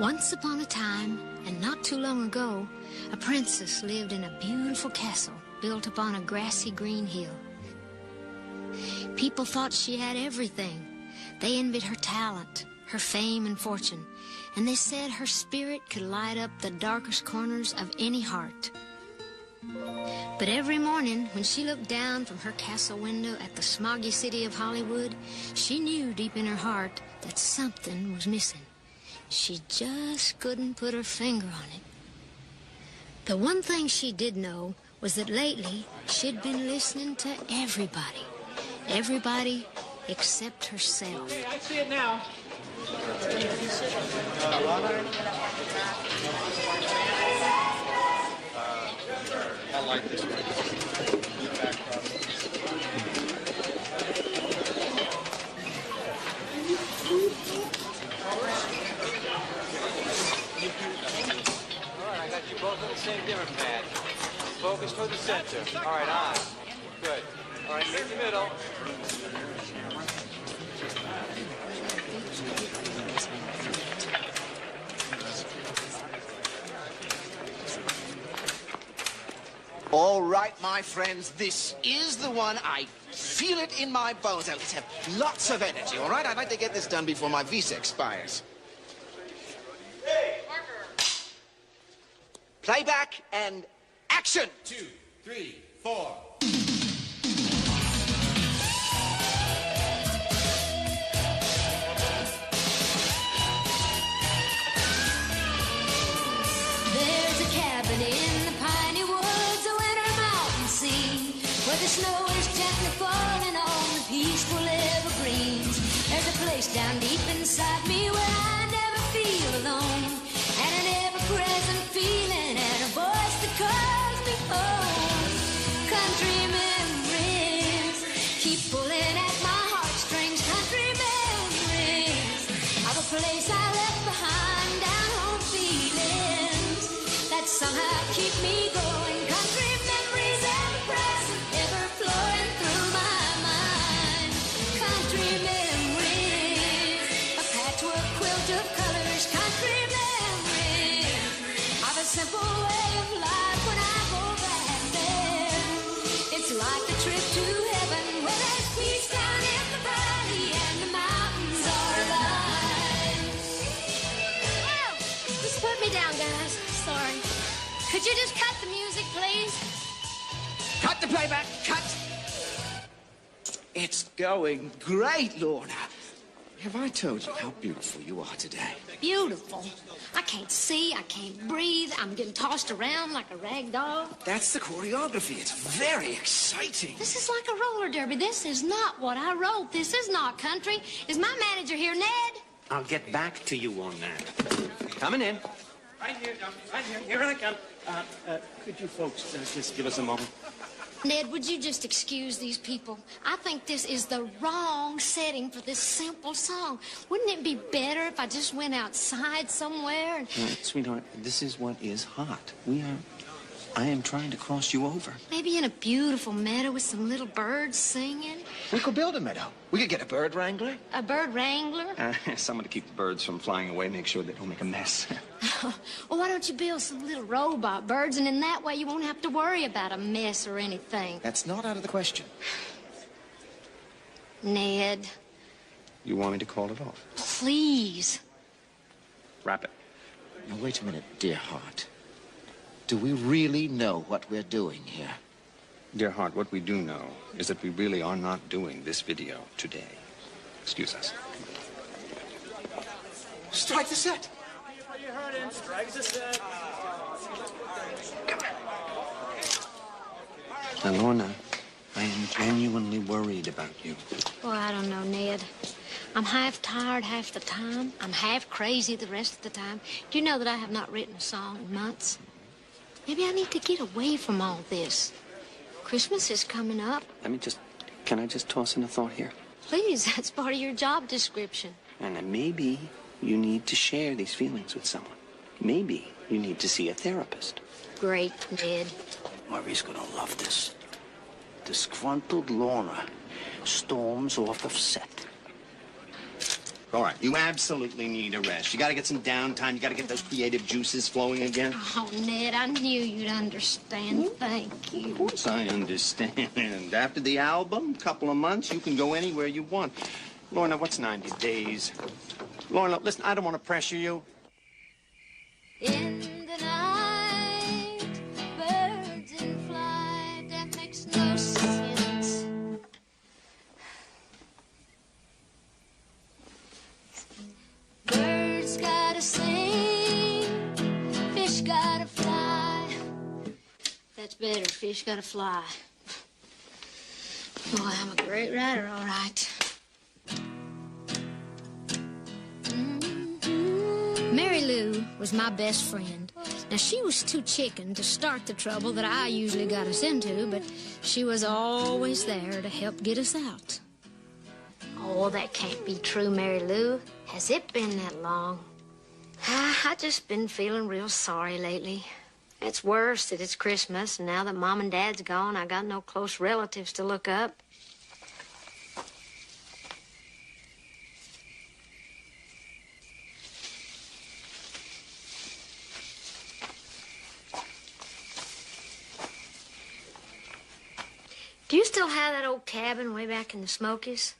Once upon a time, and not too long ago, a princess lived in a beautiful castle built upon a grassy green hill. People thought she had everything. They envied her talent, her fame and fortune, and they said her spirit could light up the darkest corners of any heart. But every morning, when she looked down from her castle window at the smoggy city of Hollywood, she knew deep in her heart that something was missing. She just couldn't put her finger on it. The one thing she did know was that lately she'd been listening to everybody. Everybody except herself. Hey, I see it now. I like this one. You both on the same dimmer pad. Focus toward the center. All right, on. Good. All right, meet the middle. All right, my friends, this is the one. I feel it in my bones. Now, let's have lots of energy, all right? I'd like to get this done before my visa expires. Playback and action! 2, 3, 4. There's a cabin in the piney woods, a winter mountain scene, where the snow is gently falling on the peaceful evergreens. There's a place down deep inside me where I never feel alone, and an ever-present feeling and a voice that calls me home. Country memories keep pulling at my heartstrings. Country memories of a place I left behind, down home feelings that somehow keep me going. Country memories ever present, ever flowing through my mind. Country memories, a patchwork quilt of colors. Country memories of a simple way of life when I go back there. It's like a trip to heaven where there's peace down in the valley and the mountains are alive. Whoa! Just put me down, guys. Sorry. Could you just cut the music, please? Cut the playback, cut! It's going great, Lorna. Have I told you how beautiful you are today? Beautiful. I can't see, I can't breathe. I'm getting tossed around like a rag doll. That's the choreography. It's very exciting. This is like a roller derby. This is not what I wrote. This is not country. Is my manager here, Ned? I'll get back to you on that. Coming in. Right here, right here. Here I come. Could you folks just give us a moment? Ned, would you just excuse these people? I think this is the wrong setting for this simple song. Wouldn't it be better if I just went outside somewhere and... Sweetheart, this is what is hot. I am trying to cross you over. Maybe in a beautiful meadow with some little birds singing? We could build a meadow. We could get a bird wrangler. A bird wrangler? Someone to keep the birds from flying away, make sure they don't make a mess. Well, why don't you build some little robot birds, and in that way you won't have to worry about a mess or anything. That's not out of the question. Ned. You want me to call it off? Please. Wrap it. Now, wait a minute, dear heart. Do we really know what we're doing here? Dear heart, what we do know is that we really are not doing this video today. Excuse us. Strike the set. You heard him. Strike the set. Come on. Now, Lorna, I am genuinely worried about you. Well, I don't know, Ned. I'm half tired half the time. I'm half crazy the rest of the time. Do you know that I have not written a song in months? Maybe I need to get away from all this. Christmas is coming up. Can I just toss in a thought here? Please, that's part of your job description. And then maybe you need to share these feelings with someone. Maybe you need to see a therapist. Great, Ned. Murray's gonna love this. Disgruntled Lorna storms off of set. All right, you absolutely need a rest. You gotta get some downtime. You gotta get those creative juices flowing again. Oh, Ned, I knew you'd understand. Thank you. Of course I understand. After the album, couple of months, you can go anywhere you want. Lorna, what's 90 days? Lorna, listen, I don't want to pressure you. In the night, birds in flight, that makes no sense. Birds gotta sing, fish gotta fly. That's better, fish gotta fly. Boy, I'm a great writer, all right. Mary Lou was my best friend. Now, she was too chicken to start the trouble that I usually got us into, but she was always there to help get us out. Oh, that can't be true, Mary Lou. Has it been that long? I just been feeling real sorry lately. It's worse that it's Christmas, and now that Mom and Dad's gone, I got no close relatives to look up. Do you still have that old cabin way back in the Smokies?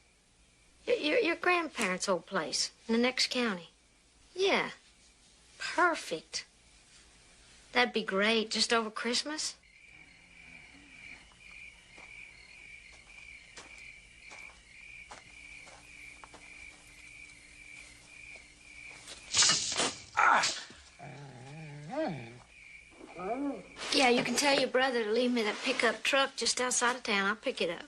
Your grandparents' old place in the next county? Yeah. Perfect. That'd be great, just over Christmas. Yeah, you can tell your brother to leave me that pickup truck just outside of town. I'll pick it up.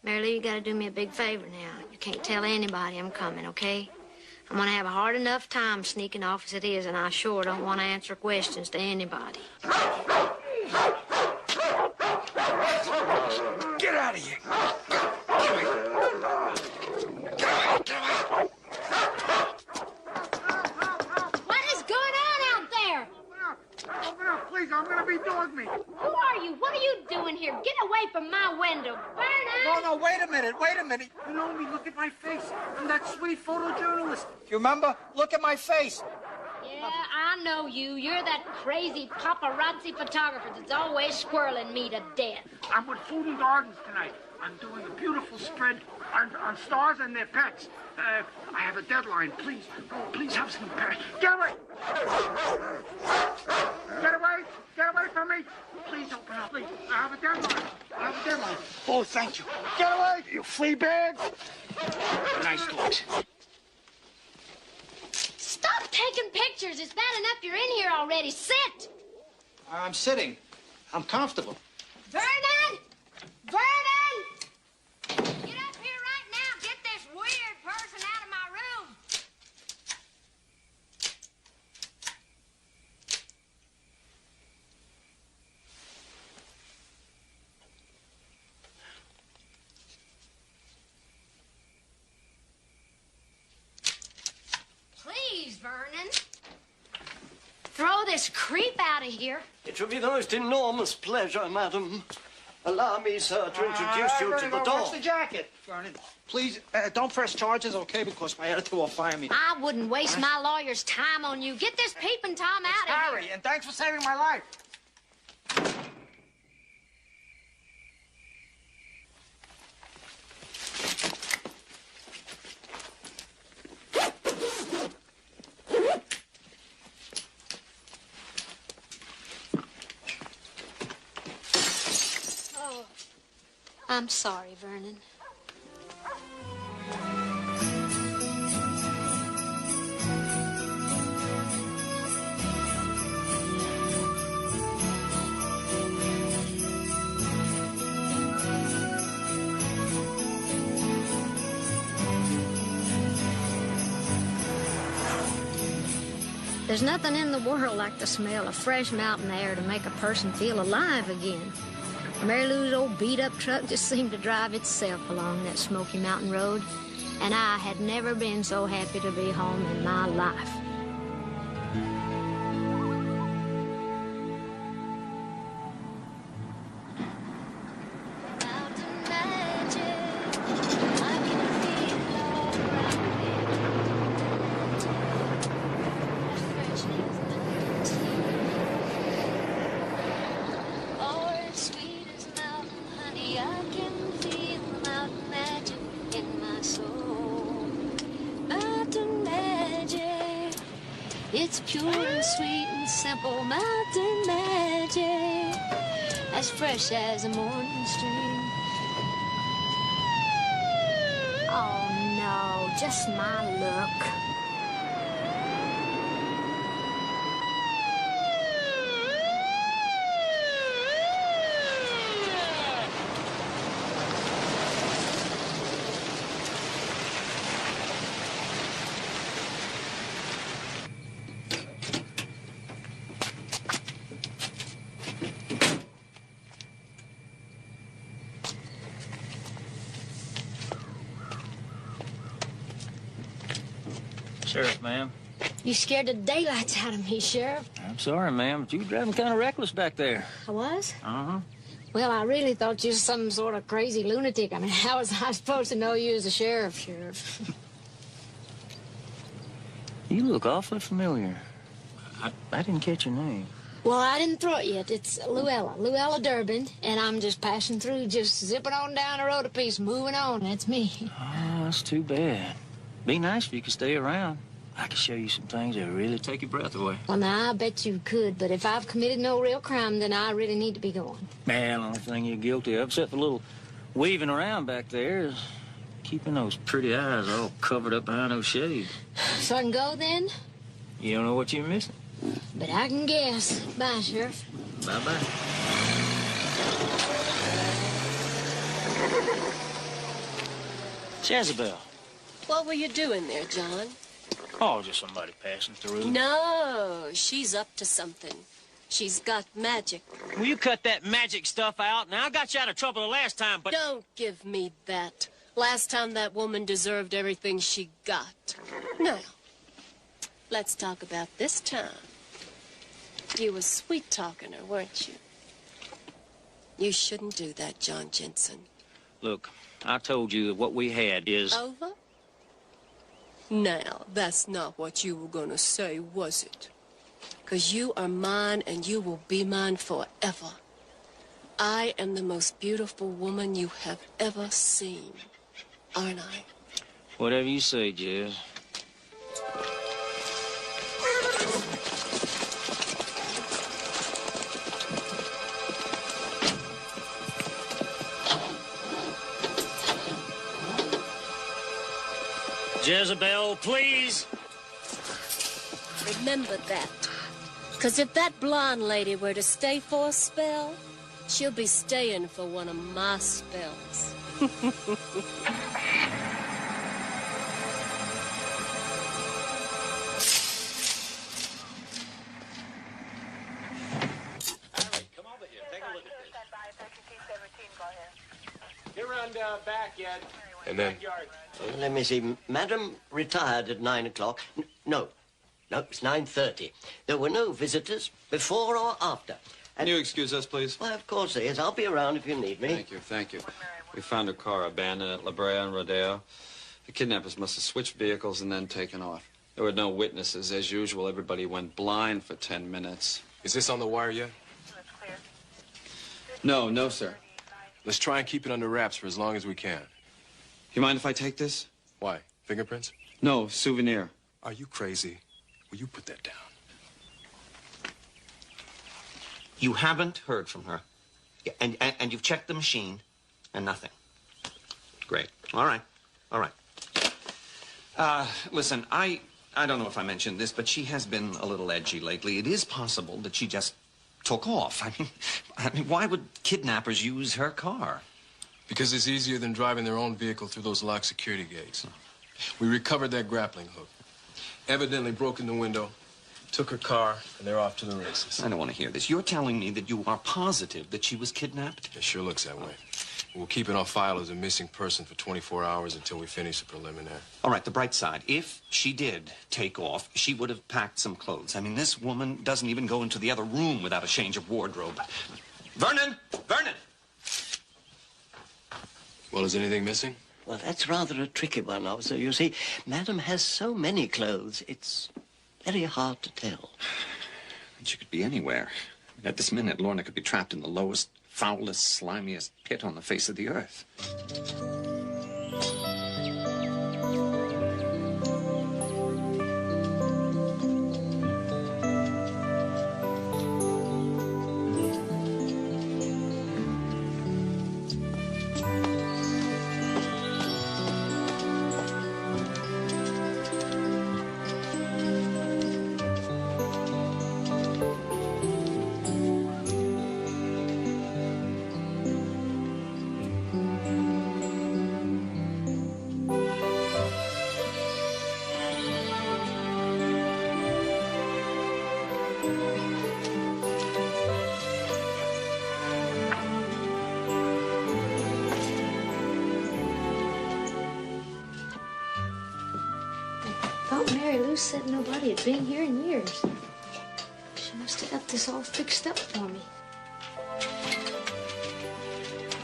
Mary Lou, you gotta do me a big favor now. You can't tell anybody I'm coming, okay? I'm gonna have a hard enough time sneaking off as it is, and I sure don't want to answer questions to anybody. Get out of here! What is going on out there? Open up, please. I'm gonna be dog meat. Who are you? What are you doing here? Get away from my window. Vernon! No, wait a minute. You know me. Look at my face. I'm that sweet photojournalist. You remember? Look at my face. Yeah, I know you. You're that crazy paparazzi photographer that's always squirreling me to death. I'm with Food and Gardens tonight. I'm doing a beautiful spread on stars and their pets. I have a deadline. Please, oh, please have some pets. Get away! Get away from me! Please open up, please. I have a deadline. Oh, thank you. Get away, you flea bag! Nice dogs. Stop taking pictures. It's bad enough you're in here already. Sit! I'm sitting. I'm comfortable. Vernon! Vernon! Get up here right now. Get this weird person out of my room. Please, Vernon. Throw this creep out of here. It will be the most enormous pleasure, madam. Allow me, sir, to introduce you to the door. Watch the jacket, Vernon. Please, don't press charges, okay? Because my editor will fire me. I wouldn't waste my lawyer's time on you. Get this peeping Tom out of Harry, here. and thanks for saving my life. Oh, I'm sorry, Vernon. There's nothing in the world like the smell of fresh mountain air to make a person feel alive again. Mary Lou's old beat-up truck just seemed to drive itself along that Smoky Mountain Road, and I had never been so happy to be home in my life. It's pure and sweet and simple mountain magic, as fresh as a morning stream. Oh no, just my luck. Sheriff, ma'am. You scared the daylights out of me, Sheriff. I'm sorry, ma'am, but you were driving kind of reckless back there. I was? Uh-huh. Well, I really thought you was some sort of crazy lunatic. I mean, how was I supposed to know you was a sheriff, Sheriff? You look awfully familiar. I didn't catch your name. Well, I didn't throw it yet. It's Luella Durbin, and I'm just passing through, just zipping on down the road a piece, moving on. That's me. Oh, that's too bad. Be nice if you could stay around. I could show you some things that really take your breath away. Well, now, I bet you could, but if I've committed no real crime, then I really need to be going. Man, the only thing you're guilty of, except for a little weaving around back there, is keeping those pretty eyes all covered up behind those shades. So I can go, then? You don't know what you're missing. But I can guess. Bye, Sheriff. Bye-bye. Jezebel. What were you doing there, John? Oh, just somebody passing through. No, she's up to something. She's got magic. Will you cut that magic stuff out? Now, I got you out of trouble the last time, but... Don't give me that. Last time that woman deserved everything she got. Now, let's talk about this time. You were sweet-talking her, weren't you? You shouldn't do that, John Jensen. Look, I told you that what we had is... Over? Now, that's not what you were gonna say, was it? 'Cause you are mine and you will be mine forever. I am the most beautiful woman you have ever seen, aren't I? Whatever you say, Jez. Jezebel, please. Remember that. 'Cause if that blonde lady were to stay for a spell, she'll be staying for one of my spells. Get around back, Ed. And then? Let me see. Madam retired at 9 o'clock. No, it's 9:30. There were no visitors before or after. Can you excuse us, please? Why, of course there is. I'll be around if you need me. Thank you, thank you. We found a car abandoned at La Brea and Rodeo. The kidnappers must have switched vehicles and then taken off. There were no witnesses. As usual, everybody went blind for 10 minutes. Is this on the wire yet? No, sir. Let's try and keep it under wraps for as long as we can. You mind if I take this? Why? Fingerprints? No, souvenir. Are you crazy? Will you put that down? You haven't heard from her. And you've checked the machine, and nothing. Great. All right. Listen, I don't know if I mentioned this, but she has been a little edgy lately. It is possible that she just took off. I mean, why would kidnappers use her car? Because it's easier than driving their own vehicle through those locked security gates. We recovered that grappling hook. Evidently broke in the window, Took her car, and they're off to the races. I don't want to hear this. You're telling me that you are positive that she was kidnapped? It sure looks that way. We'll keep it on file as a missing person for 24 hours until we finish the preliminary. All right, the bright side. If she did take off, she would have packed some clothes. I mean, this woman doesn't even go into the other room without a change of wardrobe. Vernon! Vernon! Well, is anything missing? Well, that's rather a tricky one, officer. You see, Madam has so many clothes, it's very hard to tell. She could be anywhere. At this minute, Lorna could be trapped in the lowest, foulest, slimiest pit on the face of the earth. Said nobody had been here in years. She must have got this all fixed up for me.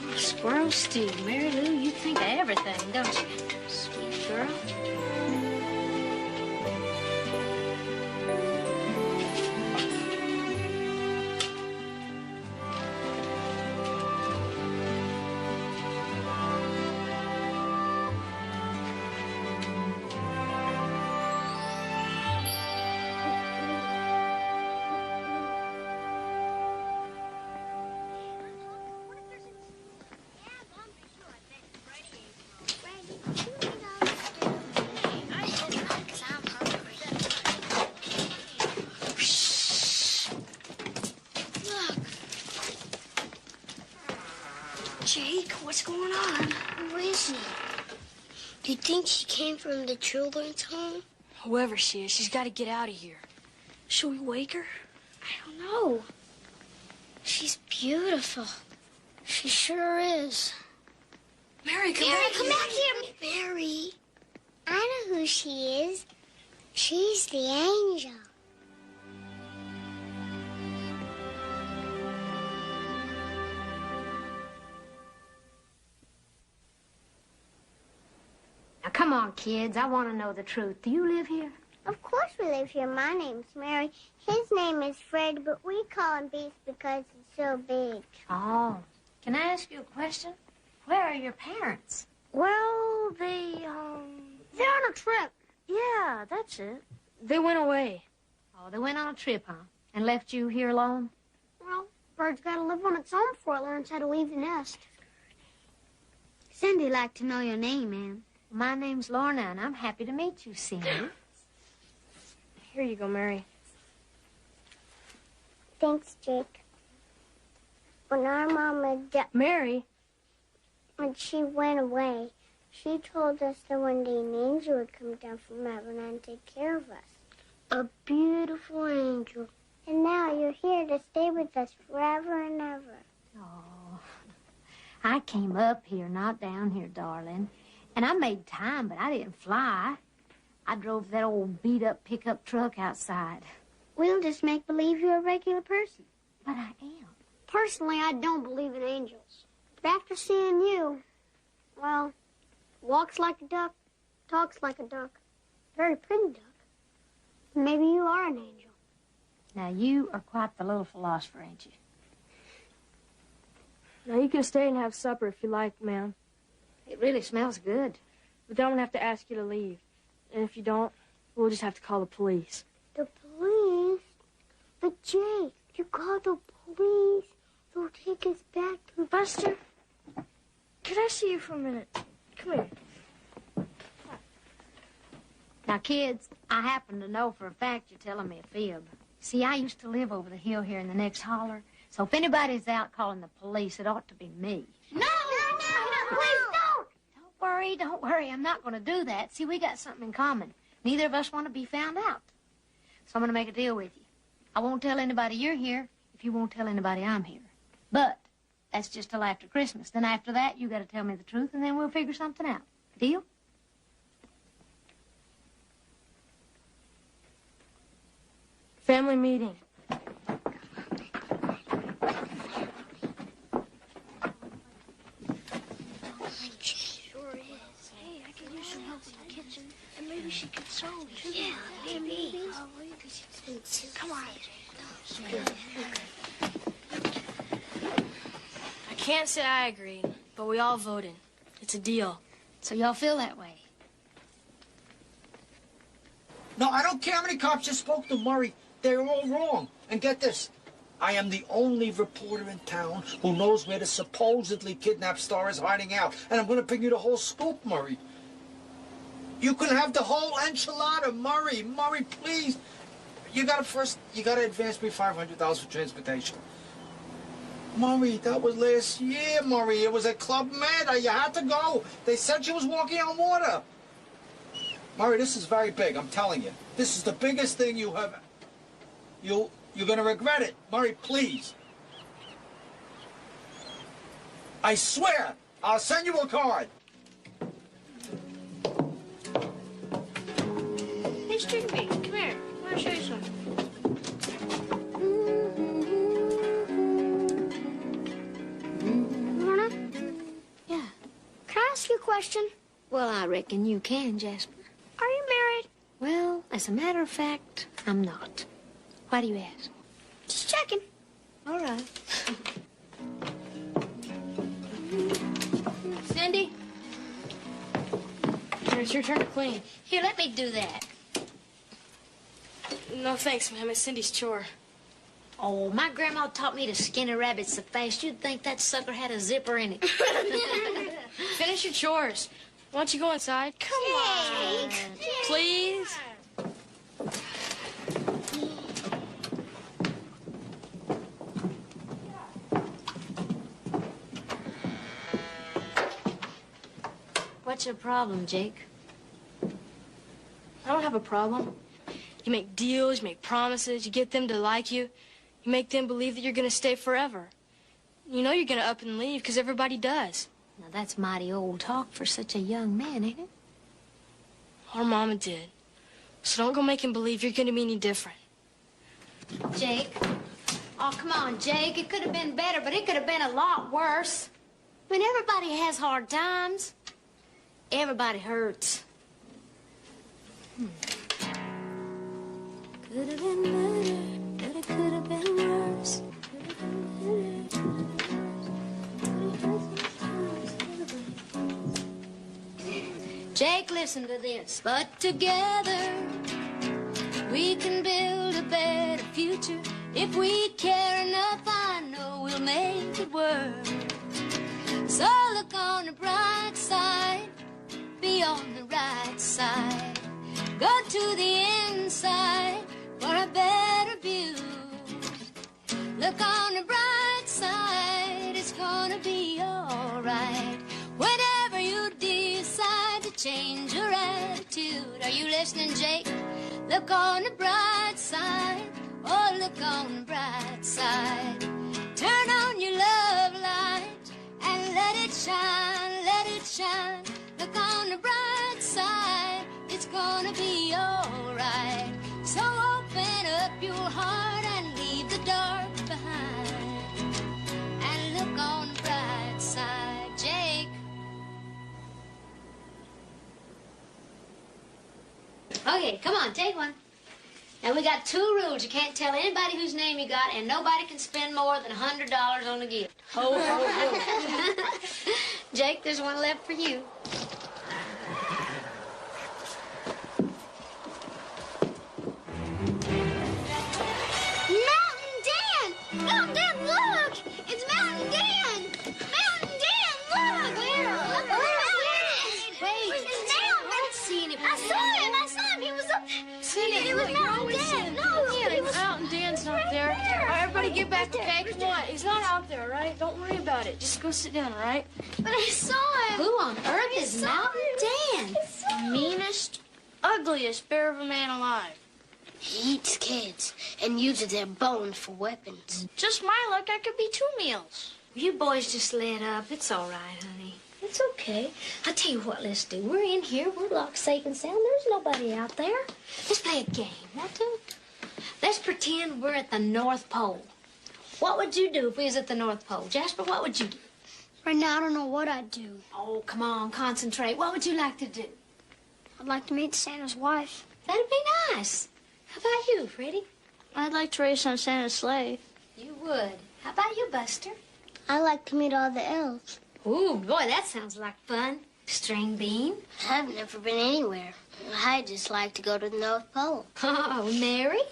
Oh, squirrel stew. Mary Lou, you think of everything, don't you? Sweet girl. Jake, what's going on? Where is he? Do you think she came from the children's home? Whoever she is, she's got to get out of here. Should we wake her? I don't know. She's beautiful. She sure is. Mary, come back here. Mary, I know who she is. She's the angel. Now, come on, kids. I want to know the truth. Do you live here? Of course we live here. My name's Mary. His name is Fred, but we call him Beast because he's so big. Oh. Can I ask you a question? Where are your parents? Well, they're on a trip. Yeah, that's it. They went away. Oh, they went on a trip, huh? And left you here alone? Well, bird's got to live on its own before it learns how to leave the nest. Cindy'd like to know your name, ma'am. My name's Lorna, and I'm happy to meet you, Cindy. Here you go, Mary. Thanks, Jake. When our mama Mary? When she went away, she told us that one day an angel would come down from heaven and take care of us. A beautiful angel. And now you're here to stay with us forever and ever. Oh, I came up here, not down here, darling. And I made time, but I didn't fly. I drove that old beat-up pickup truck outside. We'll just make believe you're a regular person. But I am. Personally, I don't believe in angels. But after seeing you, well, walks like a duck, talks like a duck, very pretty duck. Maybe you are an angel. Now, you are quite the little philosopher, ain't you? Now, you can stay and have supper if you like, ma'am. It really smells good. But then I'm going to have to ask you to leave. And if you don't, we'll just have to call the police. The police? But, Jake, you call the police, they'll take us back to... Buster, could I see you for a minute? Come here. Now, kids, I happen to know for a fact you're telling me a fib. See, I used to live over the hill here in the next holler. So if anybody's out calling the police, it ought to be me. No, please don't! Don't worry. I'm not going to do that. See, we got something in common. Neither of us want to be found out. So I'm going to make a deal with you. I won't tell anybody you're here if you won't tell anybody I'm here. But that's just till after Christmas. Then after that, you got to tell me the truth, and then we'll figure something out. Deal? Family meeting. Sure is. Hey, I can use some help in the kitchen. And maybe she could sew, too. Yeah, maybe. Come on. I can't say I agreed, but we all voted. It's a deal. So y'all feel that way? No, I don't care how many cops just spoke to Murray. They're all wrong. And get this. I am the only reporter in town who knows where the supposedly kidnapped star is hiding out. And I'm going to bring you the whole scoop, Murray. You can have the whole enchilada, Murray. Murray, please. You got to advance me $500 for transportation. Murray, that was last year, Murray. It was at Club Med. You had to go. They said she was walking on water. Murray, this is very big, I'm telling you. This is the biggest thing you have... You're going to regret it. Murray, please. I swear, I'll send you a card. Hey, Stringy, come here. I want to show you something. Lorna? Yeah. Can I ask you a question? Well, I reckon you can, Jasper. Are you married? Well, as a matter of fact, I'm not. Why do you ask? Just checking. All right. Cindy? It's your turn to clean. Here, let me do that. No thanks, ma'am. It's Cindy's chore. Oh, my grandma taught me to skin a rabbit so fast you'd think that sucker had a zipper in it. Finish your chores. Why don't you go inside? Come on. Please? What's your problem, Jake? I don't have a problem. You make deals, you make promises, you get them to like you. You make them believe that you're going to stay forever. You know you're going to up and leave because everybody does. Now, that's mighty old talk for such a young man, ain't it? Our mama did. So don't go making believe you're going to be any different. Jake. Oh, come on, Jake. It could have been better, but it could have been a lot worse. I mean, everybody has hard times. Everybody hurts. Could have been better, but it could have been worse. Jake, listen to this. But together, we can build a better future. If we care enough, I know we'll make it work. So look on the bright side, be on the right side. Go to the inside for a better view. Look on the bright side, it's gonna be alright. Whenever you decide to change your attitude. Are you listening, Jake? Look on the bright side, oh, look on the bright side. Turn on your love light and let it shine, let it shine. Look on the bright side, it's gonna be alright. So open up your heart and leave the dark behind. And look on the bright side, Jake. Okay, come on, take one. Now, we got 2 rules. You can't tell anybody whose name you got, and nobody can spend more than $100 on a gift. Ho, ho, ho. Jake, there's one left for you. Mountain Dan! Mountain Dan, look! It's Mountain Dan! Mountain Dan, look! Where? Wait, It's Mountain! I didn't see anybody. I saw him! He was up there. See, It was Mountain Dan. No, he was Mountain Dan's not there. All right, everybody get back, okay? Come on. He's not out there, all right? Don't worry about it. Just go sit down, all right? But I saw him. Who on earth is Mountain Dan? Meanest, ugliest bear of a man alive. He eats kids and uses their bones for weapons. Just my luck, I could be 2 meals. You boys just let up. It's all right, honey. It's okay. I'll tell you what, let's do. We're in here. We're locked safe and sound. There's nobody out there. Let's play a game. What do? Let's pretend we're at the North Pole. What would you do if we was at the North Pole? Jasper, what would you do? Right now, I don't know what I'd do. Oh, come on, concentrate. What would you like to do? I'd like to meet Santa's wife. That'd be nice. How about you, Freddie? I'd like to race on Santa's sleigh. You would. How about you, Buster? I'd like to meet all the elves. Ooh, boy, that sounds like fun. String bean? I've never been anywhere. I'd just like to go to the North Pole. Oh, Mary?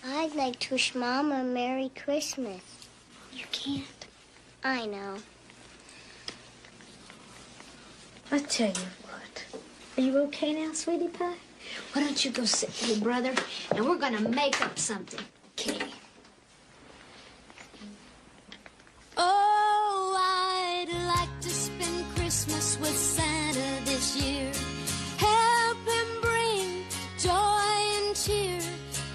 I'd like to wish Mom a Merry Christmas. You can't. I know. I'll tell you what. Are you okay now, sweetie pie? Why don't you go sit with your brother, and we're going to make up something. Okay. Oh, I'd like to spend Christmas with Santa this year. Help him bring joy and cheer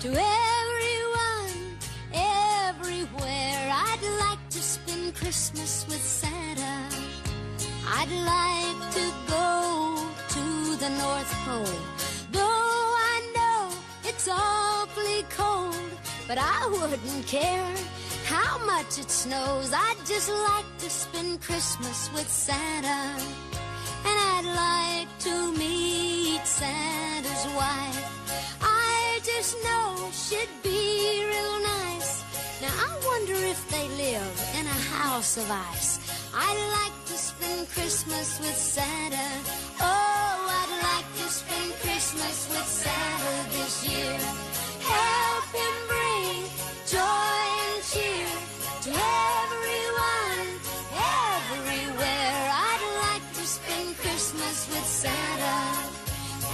to everyone, everywhere. I'd like to spend Christmas with Santa. I'd like to go to the North Pole, though I know it's awfully cold, but I wouldn't care how much it snows. I'd just like to spend Christmas with Santa, and I'd like to meet Santa's wife. I just know she'd be real nice. Now I wonder if they live in a house of ice. I'd like to spend Christmas with Santa. Oh, I'd like to spend Christmas with Santa this year. Help him bring joy and cheer to everyone, everywhere. I'd like to spend Christmas with Santa,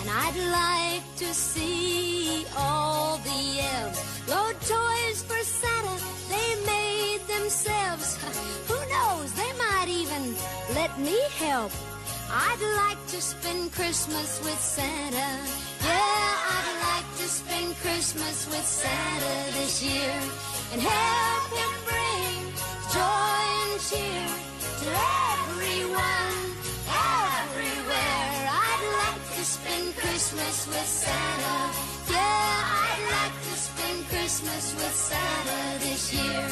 and I'd like to see all the elves load toys for Santa they made themselves. Who knows, they might even let me help. I'd like to spend Christmas with Santa. Yeah, I'd like to spend Christmas with Santa this year, and help him bring joy and cheer to everyone, everywhere. I'd like to spend Christmas with Santa. Yeah, I'd like to spend Christmas with Santa this year.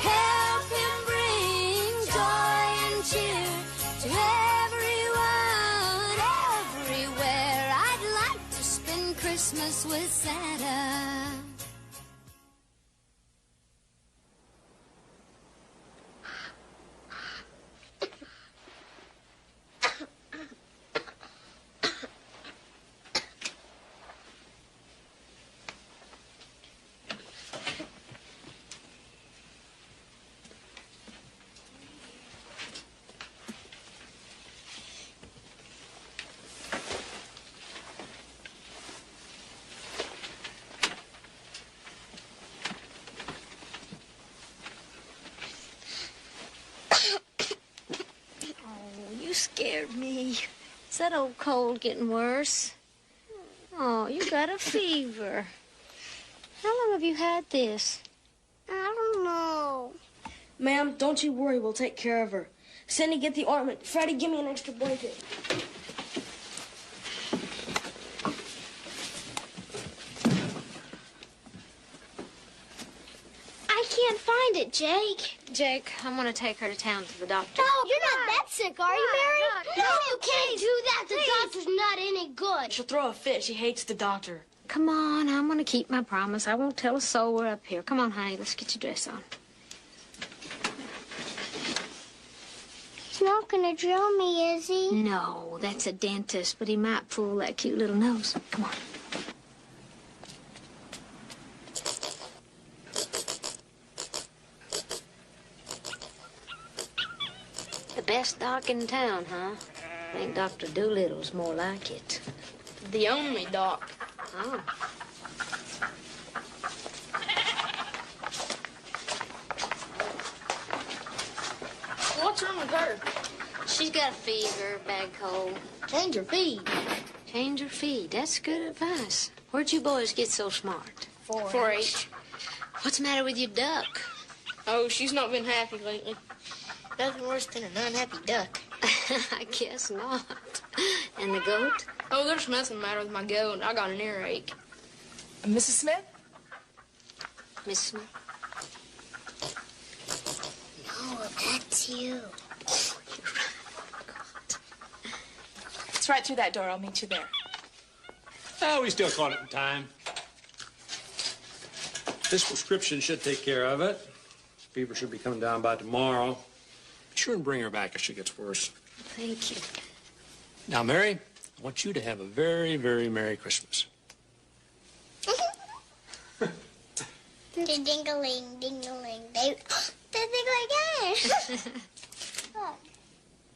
Help him bring joy and cheer to everyone, everywhere. I'd like to spend Christmas with Santa. Scared me. Is that old cold getting worse? Oh, you got a fever. How long have you had this? I don't know. Ma'am, don't you worry. We'll take care of her. Cindy, get the ointment. Freddie, give me an extra blanket. I can't find it, Jake. Jake, I'm going to take her to town to the doctor. No, you're not that sick, are you, Mary? No, you can't do that. The doctor's not any good. She'll throw a fit. She hates the doctor. Come on, I'm going to keep my promise. I won't tell a soul we're up here. Come on, honey, let's get your dress on. He's not going to drill me, is he? No, that's a dentist, but he might fool that cute little nose. Come on. The best doc in town, huh? I think Dr. Doolittle's more like it. The only doc. Oh. What's wrong with her? She's got a fever, bad cold. Change her feed. Change her feed. That's good advice. Where'd you boys get so smart? 4-H. What's the matter with your duck? Oh, she's not been happy lately. Nothing worse than an unhappy duck. I guess not. And the goat? Oh, there's nothing the matter with my goat. I got an earache. Mrs. Smith? Miss Smith? No, that's you. It's right through that door. I'll meet you there. Oh, we still caught it in time. This prescription should take care of it. Fever should be coming down by tomorrow. Be sure and bring her back if she gets worse. Thank you. Now, Mary, I want you to have a very, very Merry Christmas. Ding-a-ling, ding-a-ling, ding. Like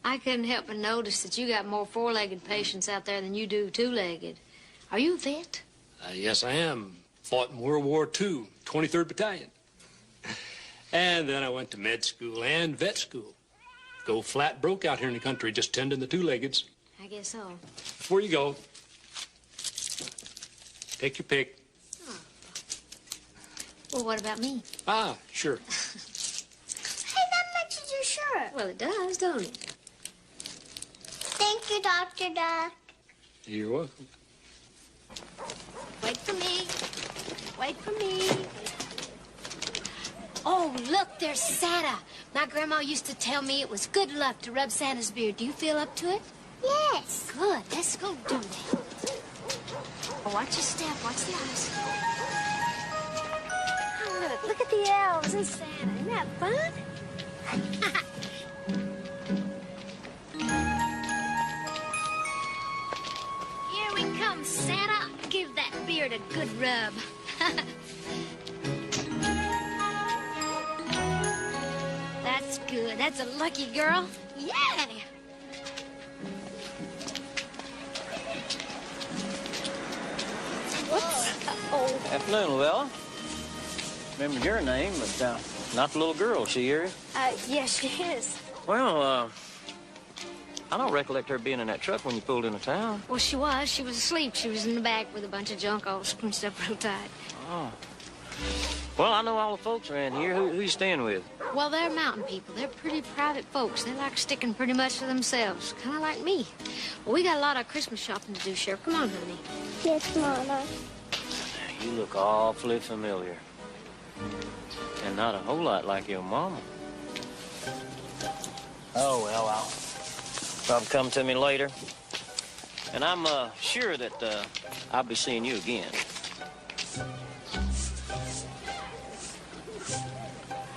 I couldn't help but notice that you got more four-legged patients out there than you do two-legged. Are you a vet? Yes, I am. Fought in World War II, 23rd Battalion. And then I went to med school and vet school. Go flat broke out here in the country just tending the two-leggeds. I guess so. Before you go, take your pick. Oh. Well, what about me? Ah, sure. Hey, that matches your shirt. Well, it does, don't it? Thank you, Dr. Duck. You're welcome. Wait for me. Wait for me. Oh, look, there's Santa. My grandma used to tell me it was good luck to rub Santa's beard. Do you feel up to it? Yes. Good. Let's go do that. Oh, watch your step. Watch the eyes. Oh, look at the elves and Santa. Isn't that fun? Here we come, Santa. Give that beard a good rub. That's good. That's a lucky girl. Yeah. Whoops. Uh-oh. Afternoon, Luella. Remember your name, but not the little girl, she here? Yes, she is. Well, I don't recollect her being in that truck when you pulled into town. Well, she was. She was asleep. She was in the back with a bunch of junk all scrunched up real tight. Oh. Well, I know all the folks around here. Who you staying with? Well, they're mountain people. They're pretty private folks. They like sticking pretty much to themselves, kind of like me. Well, we got a lot of Christmas shopping to do, Sheriff. Come on, honey. Yes, Mama. You look awfully familiar. And not a whole lot like your mama. Oh, well, I'll probably come to me later. And I'm sure that I'll be seeing you again.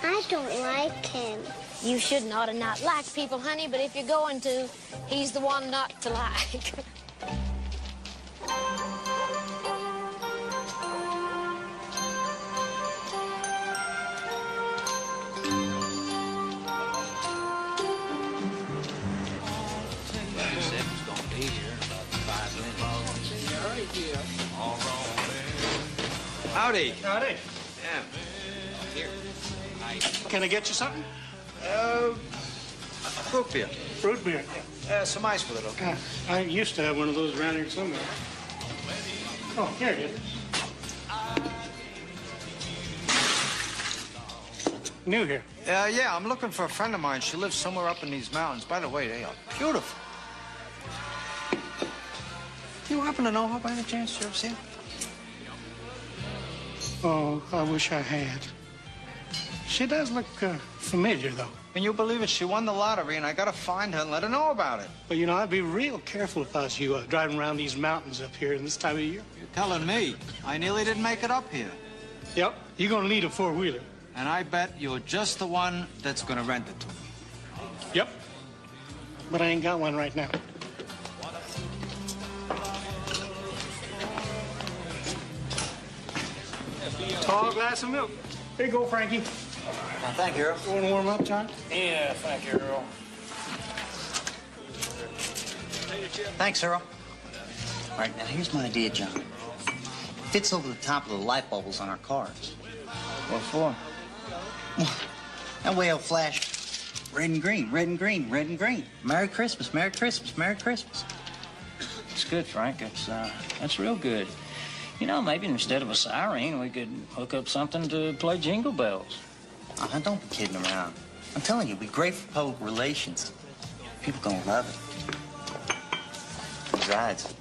I don't like him. You shouldn't ought to not like people, honey, but if you're going to, he's the one not to like. Howdy. Howdy. Yeah. Here. Can I get you something? Fruit beer. Fruit beer. Some ice with it, okay? I used to have one of those around here somewhere. Oh, here it is. New here. Yeah, I'm looking for a friend of mine. She lives somewhere up in these mountains. By the way, they are beautiful. You happen to know her by any chance? You ever seen her? Oh, I wish I had. She does look familiar, though. Can you believe it? She won the lottery, and I gotta find her and let her know about it. Well, you know, I'd be real careful if I was you driving around these mountains up here in this time of year. You're telling me. I nearly didn't make it up here. Yep, you're gonna need a four-wheeler. And I bet you're just the one that's gonna rent it to me. Yep, but I ain't got one right now. Tall glass of milk. Here you go, Frankie. Thank you, Earl. You want to warm up, John? Yeah, thank you, Earl. Thanks, Earl. All right, now here's my idea, John. Fits over the top of the light bulbs on our cars. What for? Well, that way it'll flash red and green, red and green, red and green. Merry Christmas, Merry Christmas, Merry Christmas. It's good, Frank. That's real good. You know, maybe instead of a siren, we could hook up something to play Jingle Bells. Oh, don't be kidding around. I'm telling you, it'd be great for public relations. People gonna love it. Besides,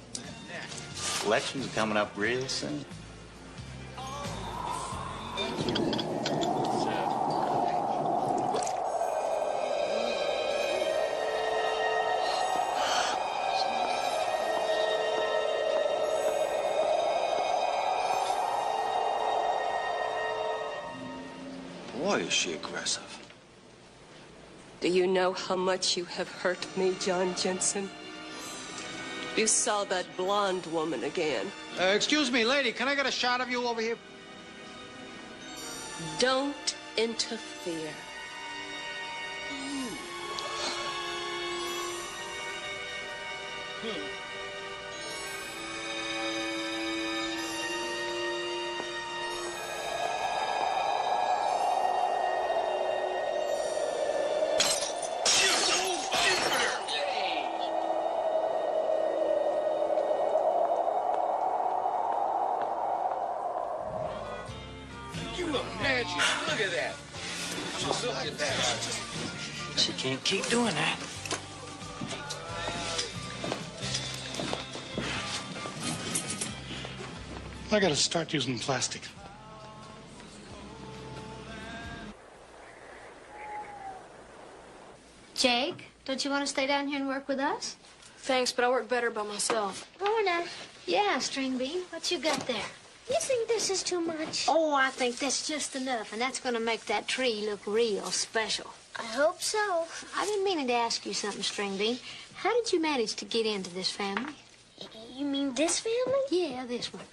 elections are coming up real soon. Boy, is she aggressive. Do you know how much you have hurt me, John Jensen? You saw that blonde woman again. Excuse me, lady, can I get a shot of you over here? Don't interfere. Look at that. Look at that. She can't keep doing that. I gotta start using plastic. Jake, don't you want to stay down here and work with us? Thanks, but I work better by myself. Lorna. Yeah, String Bean, what you got there? You think this is too much? Oh, I think that's just enough, and that's going to make that tree look real special. I hope so. I've been meaning to ask you something, String Bean. How did you manage to get into this family? You mean this family? Yeah, this one.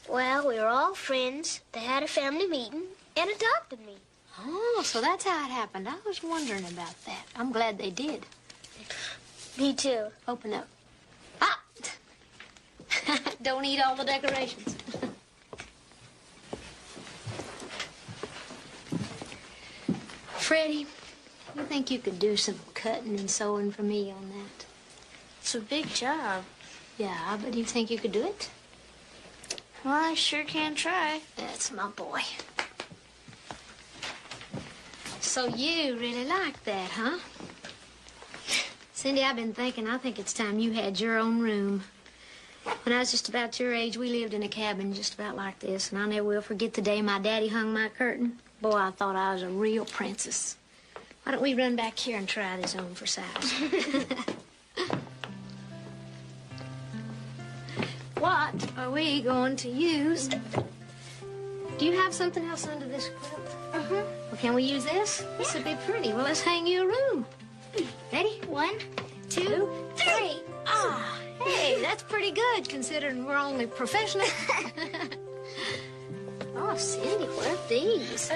Well, we were all friends. They had a family meeting and adopted me. Oh, so that's how it happened. I was wondering about that. I'm glad they did. Me too. Open up. Ah! Don't eat all the decorations. Freddie, you think you could do some cutting and sewing for me on that? It's a big job. Yeah, but do you think you could do it? Well, I sure can try. That's my boy. So you really like that, huh? Cindy, I've been thinking, I think it's time you had your own room. When I was just about your age, we lived in a cabin just about like this, and I never will forget the day my daddy hung my curtain. Boy, I thought I was a real princess. Why don't we run back here and try this on for size? What are we going to use? Do you have something else under this quilt? Well, can we use this? Yeah. This would be pretty. Well, let's hang you a room. Ready? 1, 2, 3. Ah, hey, that's pretty good considering we're only professional. Oh, Cindy, what are these?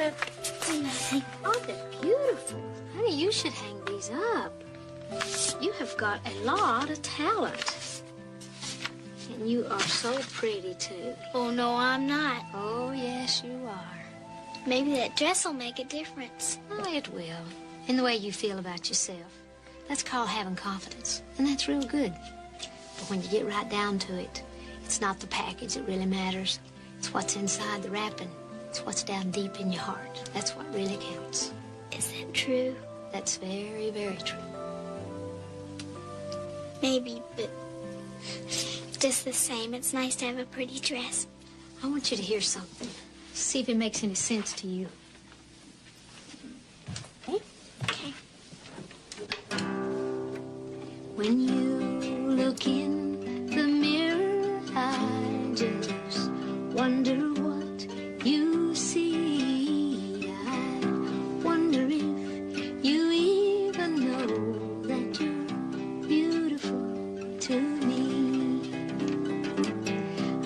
Oh, they're beautiful. Honey, you should hang these up. You have got a lot of talent. And you are so pretty, too. Oh, no, I'm not. Oh, yes, you are. Maybe that dress will make a difference. Oh, it will. In the way you feel about yourself. That's called having confidence. And that's real good. But when you get right down to it, it's not the package that really matters. It's what's inside the wrapping. It's what's down deep in your heart. That's what really counts. Is that true? That's very, very true. Maybe, but just the same, it's nice to have a pretty dress. I want you to hear something. See if it makes any sense to you. Okay? Okay. When you look in the mirror, I just wonder what you see. I wonder if you even know that you're beautiful to me.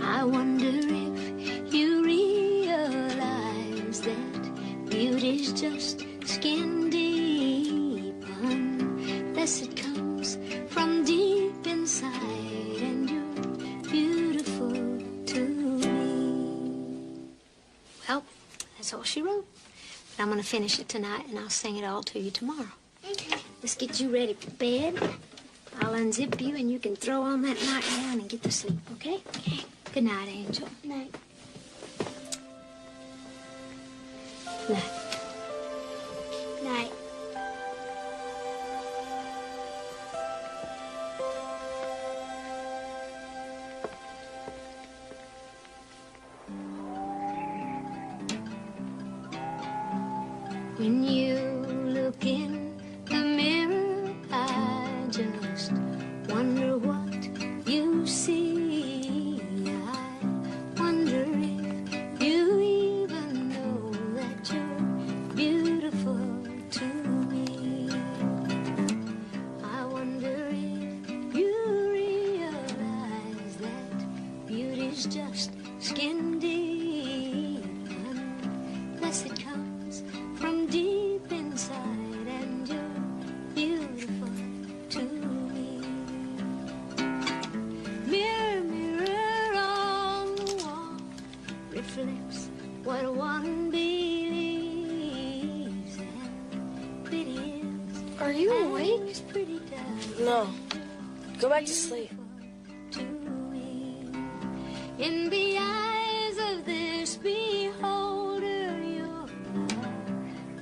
I wonder if you realize that beauty's just skin deep, unless it comes from deep inside, and you're beautiful to me. Well, that's all she wrote. But I'm going to finish it tonight, and I'll sing it all to you tomorrow. Okay. Let's get you ready for bed. I'll unzip you, and you can throw on that nightgown and get to sleep, okay? Okay. Good night, Angel. Night. Night. Night. When you look in the mirror, I just wonder what you see. I wonder if you even know that you're beautiful to me. I wonder if you realize that beauty's just skin deep, unless it comes from deep inside, and you're beautiful to me. Mirror, mirror on the wall, reflects what one believes, and pretty is. Are you awake? Pretty does. No. Go back to sleep. In the eyes of this beholder, you're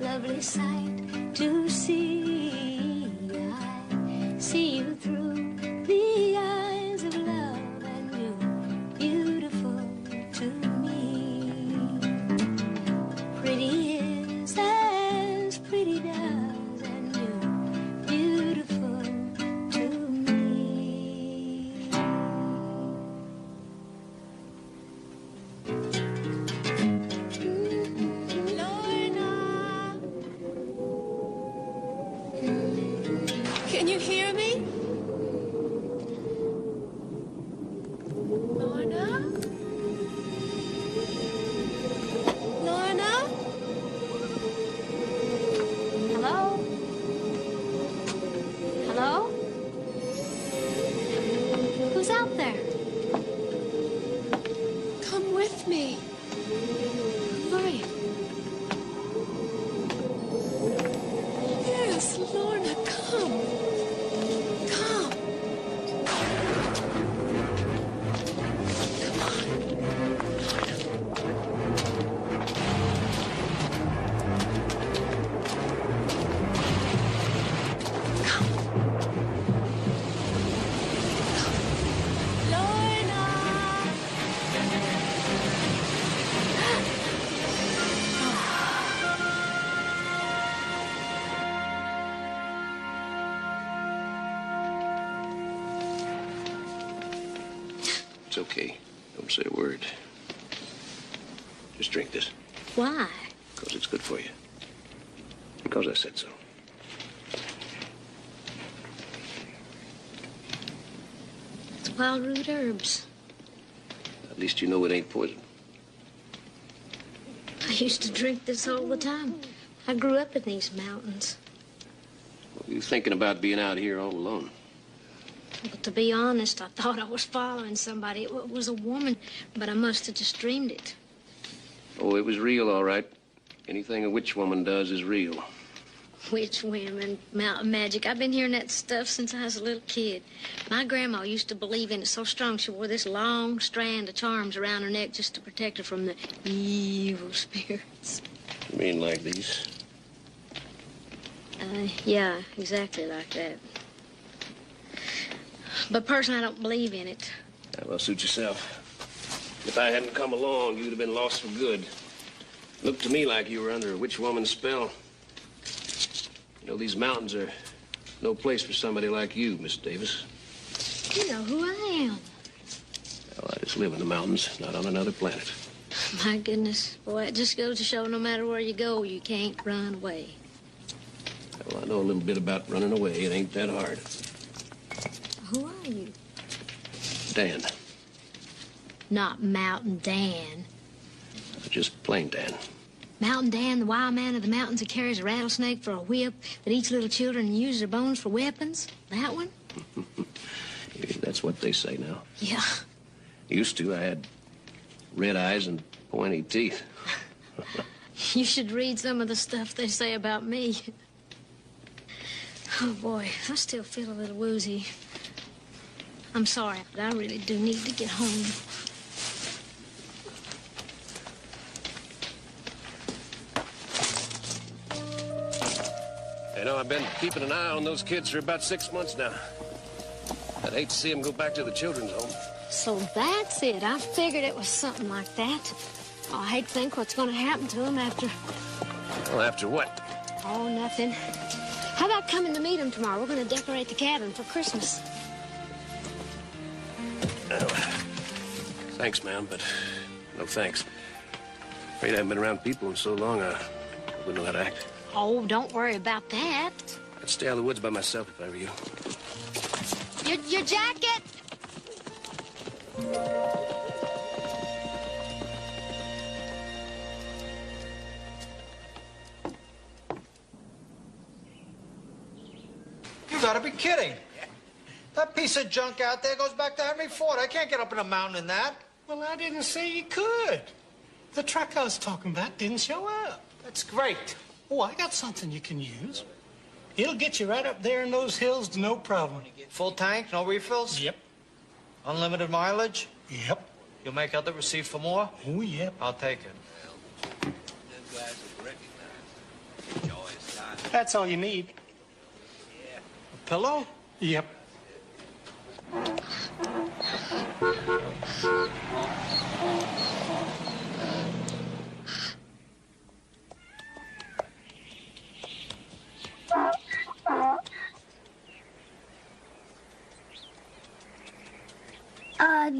a lovely sight to see. I see you through the eyes of love, and you're beautiful to me. Pretty is as pretty does, and you're beautiful to me. Can you hear me? Lorna? Lorna? Hello? Hello? Who's out there? Come with me. Who are you? Yes, Lorna, come. Come. It's okay. Don't say a word. Just drink this. Why? Because it's good for you. Because I said so. It's wild root herbs. At least you know it ain't poison. I used to drink this all the time. I grew up in these mountains. What were you thinking about being out here all alone? But to be honest, I thought I was following somebody. It was a woman, but I must have just dreamed it. Oh, it was real, all right. Anything a witch woman does is real. Witch women, mountain magic. I've been hearing that stuff since I was a little kid. My grandma used to believe in it so strong she wore this long strand of charms around her neck just to protect her from the evil spirits. You mean like these? Yeah, exactly like that. But personally, I don't believe in it. Yeah, well, suit yourself. If I hadn't come along, you'd have been lost for good. Looked to me like you were under a witch woman's spell. You know, these mountains are no place for somebody like you, Miss Davis. You know who I am. Well, I just live in the mountains, not on another planet. My goodness. Boy, it just goes to show no matter where you go, you can't run away. Well, I know a little bit about running away. It ain't that hard. Who are you? Dan. Not Mountain Dan. Just plain Dan. Mountain Dan, the wild man of the mountains that carries a rattlesnake for a whip, that eats little children and uses their bones for weapons? That one? That's what they say now. Yeah. Used to. I had red eyes and pointy teeth. You should read some of the stuff they say about me. Oh, boy, I still feel a little woozy. I'm sorry, but I really do need to get home. I know I've been keeping an eye on those kids for about 6 months now. I'd hate to see them go back to the children's home. So that's it. I figured it was something like that. Oh, I hate to think what's going to happen to them after... Well, after what? Oh, nothing. How about coming to meet them tomorrow? We're going to decorate the cabin for Christmas. Thanks, ma'am, but no thanks. Afraid I haven't been around people in so long, I wouldn't know how to act. Oh, don't worry about that. I'd stay out of the woods by myself if I were you. Your jacket! You gotta be kidding. That piece of junk out there goes back to Henry Ford. I can't get up in a mountain in that. Well, I didn't say you could. The truck I was talking about didn't show up. That's great. Oh, I got something you can use. It'll get you right up there in those hills, no problem. Full tank, no refills? Yep. Unlimited mileage? Yep. You'll make out the receipt for more? Oh, yep. I'll take it. That's all you need. A pillow? Yep.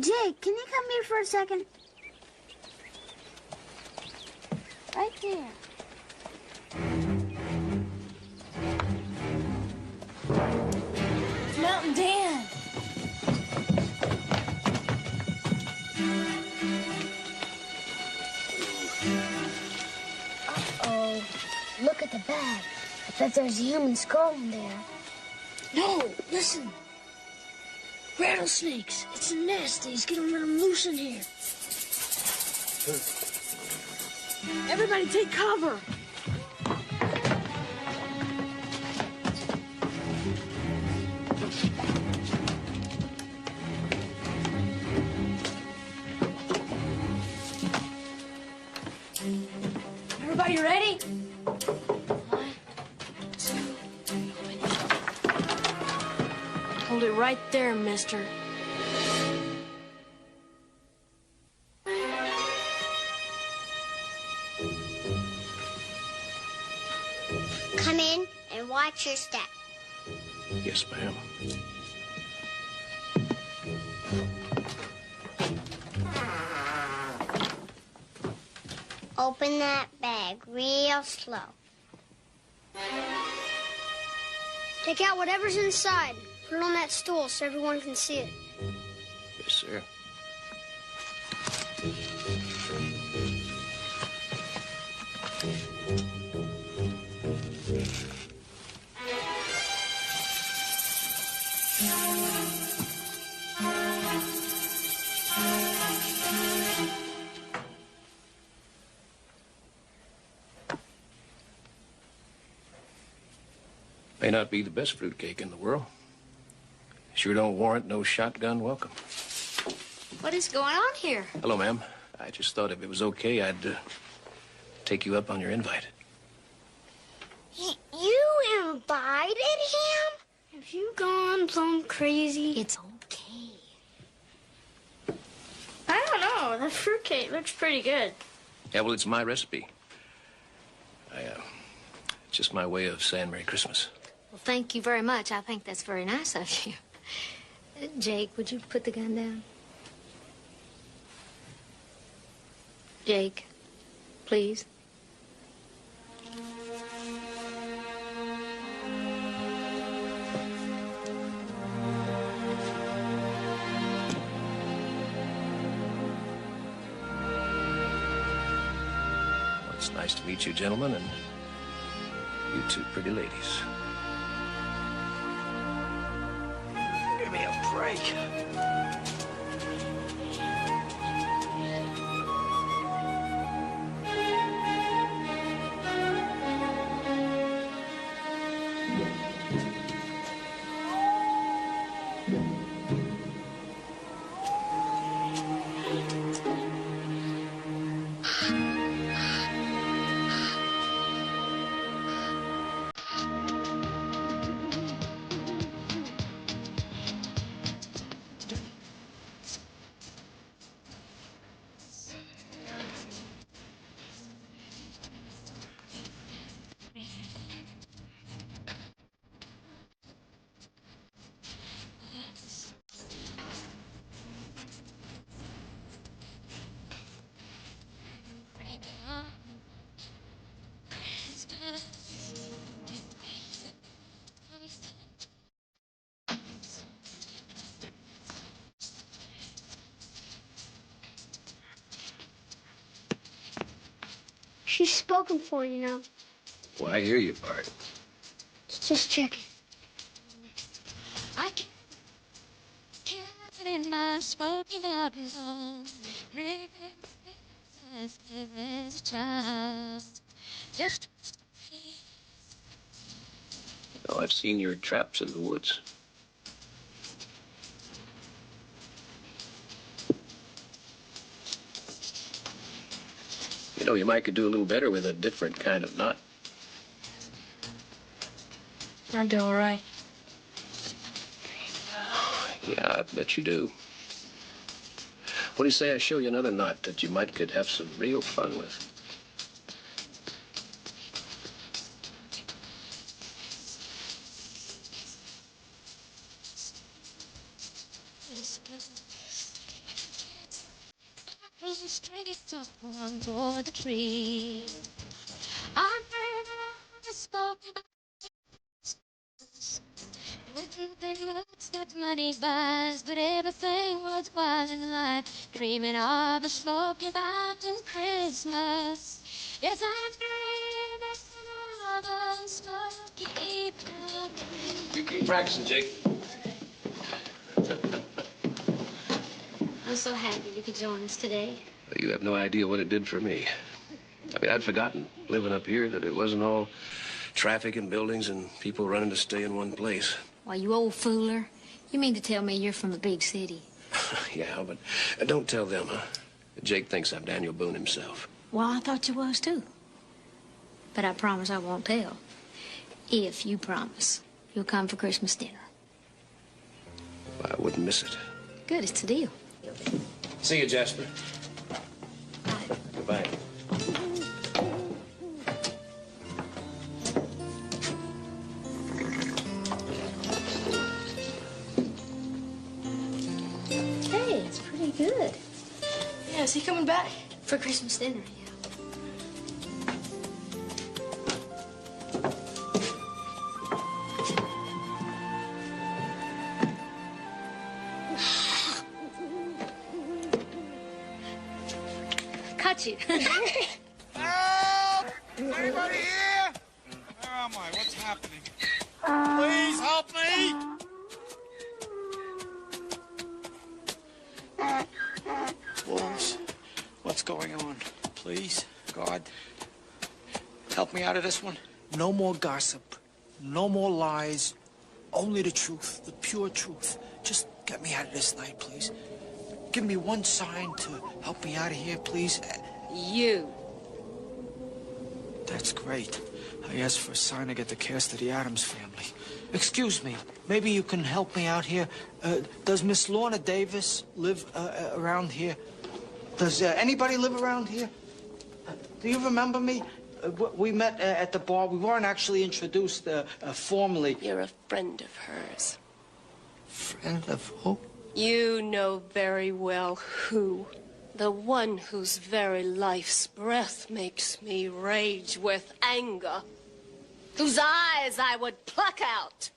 Jake, can you come here for a second? Right there. Mountain Dan. Uh-oh. Look at the bag. I bet there's a human skull in there. No, listen. Rattlesnakes. It's a nest. He's gonna let them loose in here. Everybody take cover. Everybody ready? 1, 2, open. Hold it right there, mister. Come in and watch your step. Yes, ma'am. Open that bag real slow. Take out whatever's inside. Put it on that stool so everyone can see it. Yes, sir. May not be the best fruitcake in the world. Sure don't warrant no shotgun welcome. What is going on here? Hello, ma'am. I just thought if it was okay, I'd take you up on your invite. You invited him? Have you gone plumb crazy? It's okay. I don't know. The fruitcake looks pretty good. Yeah, well, it's my recipe. It's just my way of saying Merry Christmas. Well, thank you very much. I think that's very nice of you. Jake, would you put the gun down? Jake, please. Well, it's nice to meet you, gentlemen, and you two pretty ladies. Give me a break. She's spoken for, you know. Well, I hear you, Bart. Just checking. I can't in my Smoky Mountains home. As a child. Just Oh, I've seen your traps in the woods. You know, you might could do a little better with a different kind of knot. I do all right. Yeah, I bet you do. What do you say I show you another knot that you might could have some real fun with? under the tree. I'm spoken. Wouldn't think much that money buys, but everything worthwhile in life. Dreaming of a Smoky Mountain Christmas. Yes, I'm dreaming of a Smoky Mountain. You keep practicing, Jake. I'm so happy you could join us today. You have no idea what it did for me. I mean, I'd forgotten, living up here, that it wasn't all traffic and buildings and people running to stay in one place. Why, you old fooler. You mean to tell me you're from a big city? Yeah, but don't tell them, huh? Jake thinks I'm Daniel Boone himself. Well, I thought you was, too. But I promise I won't tell. If you promise you'll come for Christmas dinner. I wouldn't miss it. Good, it's a deal. See you, Jasper. Goodbye. Hey, it's pretty good. Yeah, is he coming back? For Christmas dinner, yeah. Cut you. Help! Is anybody here? Where am I? What's happening? Please help me! Wolves, what's going on? Please, God, help me out of this one. No more gossip, no more lies, only the truth, the pure truth. Just get me out of this night, please. Give me one sign to help me out of here, please. You. That's great. I asked for a sign to get the cast of the Addams Family. Excuse me, maybe you can help me out here. Does Miss Lorna Davis live around here? Does anybody live around here? Do you remember me? We met at the bar. We weren't actually introduced formally. You're a friend of hers. Friend of who? You know very well who. The one whose very life's breath makes me rage with anger. Whose eyes I would pluck out.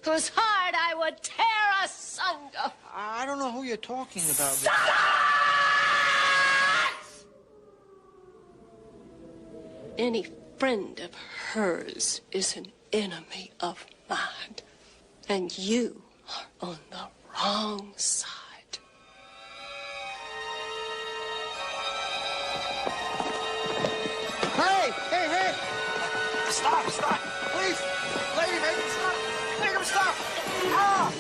Whose heart I would tear asunder. I don't know who you're talking about. Any friend of hers is an enemy of mine. And you are on the wrong side. Hey! Stop! Please! Lady, make him stop! Make him stop! Ah!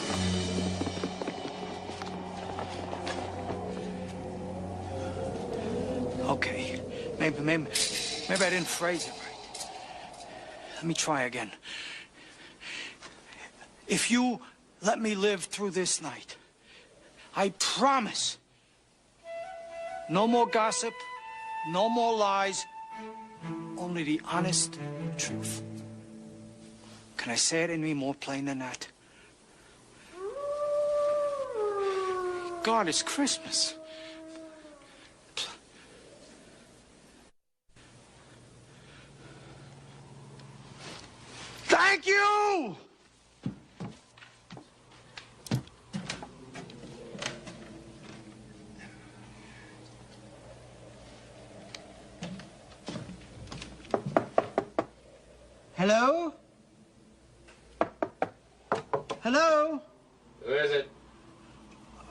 Okay. Maybe I didn't phrase it right. Let me try again. If you let me live through this night, I promise, no more gossip, no more lies, only the honest truth. Can I say it any more plain than that? God, it's Christmas. Thank you! Hello? Hello? Who is it?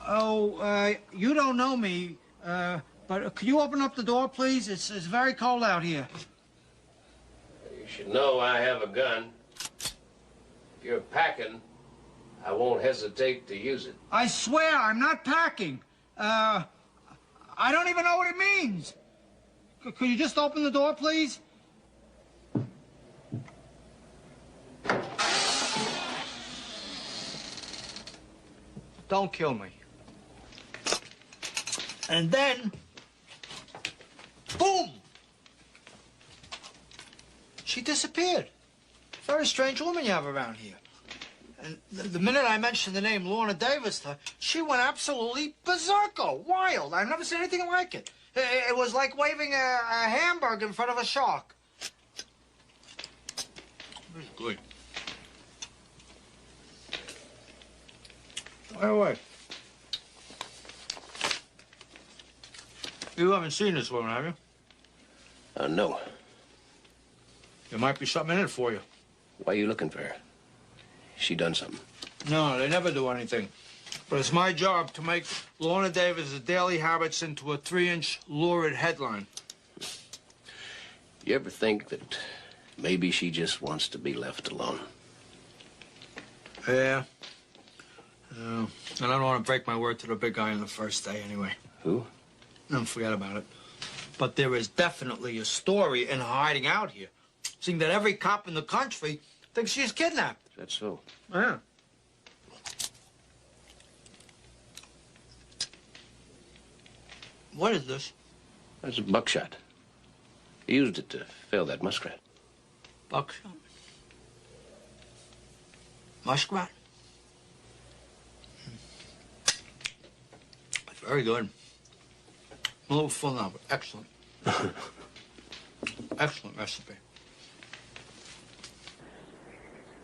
Oh, you don't know me, but could you open up the door, please? It's very cold out here. You should know I have a gun. If you're packing, I won't hesitate to use it. I swear I'm not packing. I don't even know what it means. Could you just open the door, please? Don't kill me. And then, boom! She disappeared. Very strange woman you have around here. And the minute I mentioned the name Lorna Davis to her, she went absolutely berserko, wild. I've never seen anything like it. It was like waving a hamburger in front of a shark. This is good. By the way, you haven't seen this woman, have you? No. There might be something in it for you. Why are you looking for her? She done something? No, they never do anything. But it's my job to make Lorna Davis's daily habits into a 3-inch lurid headline. You ever think that maybe she just wants to be left alone? Yeah. And I don't want to break my word to the big guy on the first day anyway. Who? No, forget about it. But there is definitely a story in her hiding out here, seeing that every cop in the country thinks she's kidnapped. That's so. Yeah. What is this? That's a buckshot. He used it to fill that muskrat. Buckshot? Muskrat? That's very good. A little full now, but excellent. Excellent recipe.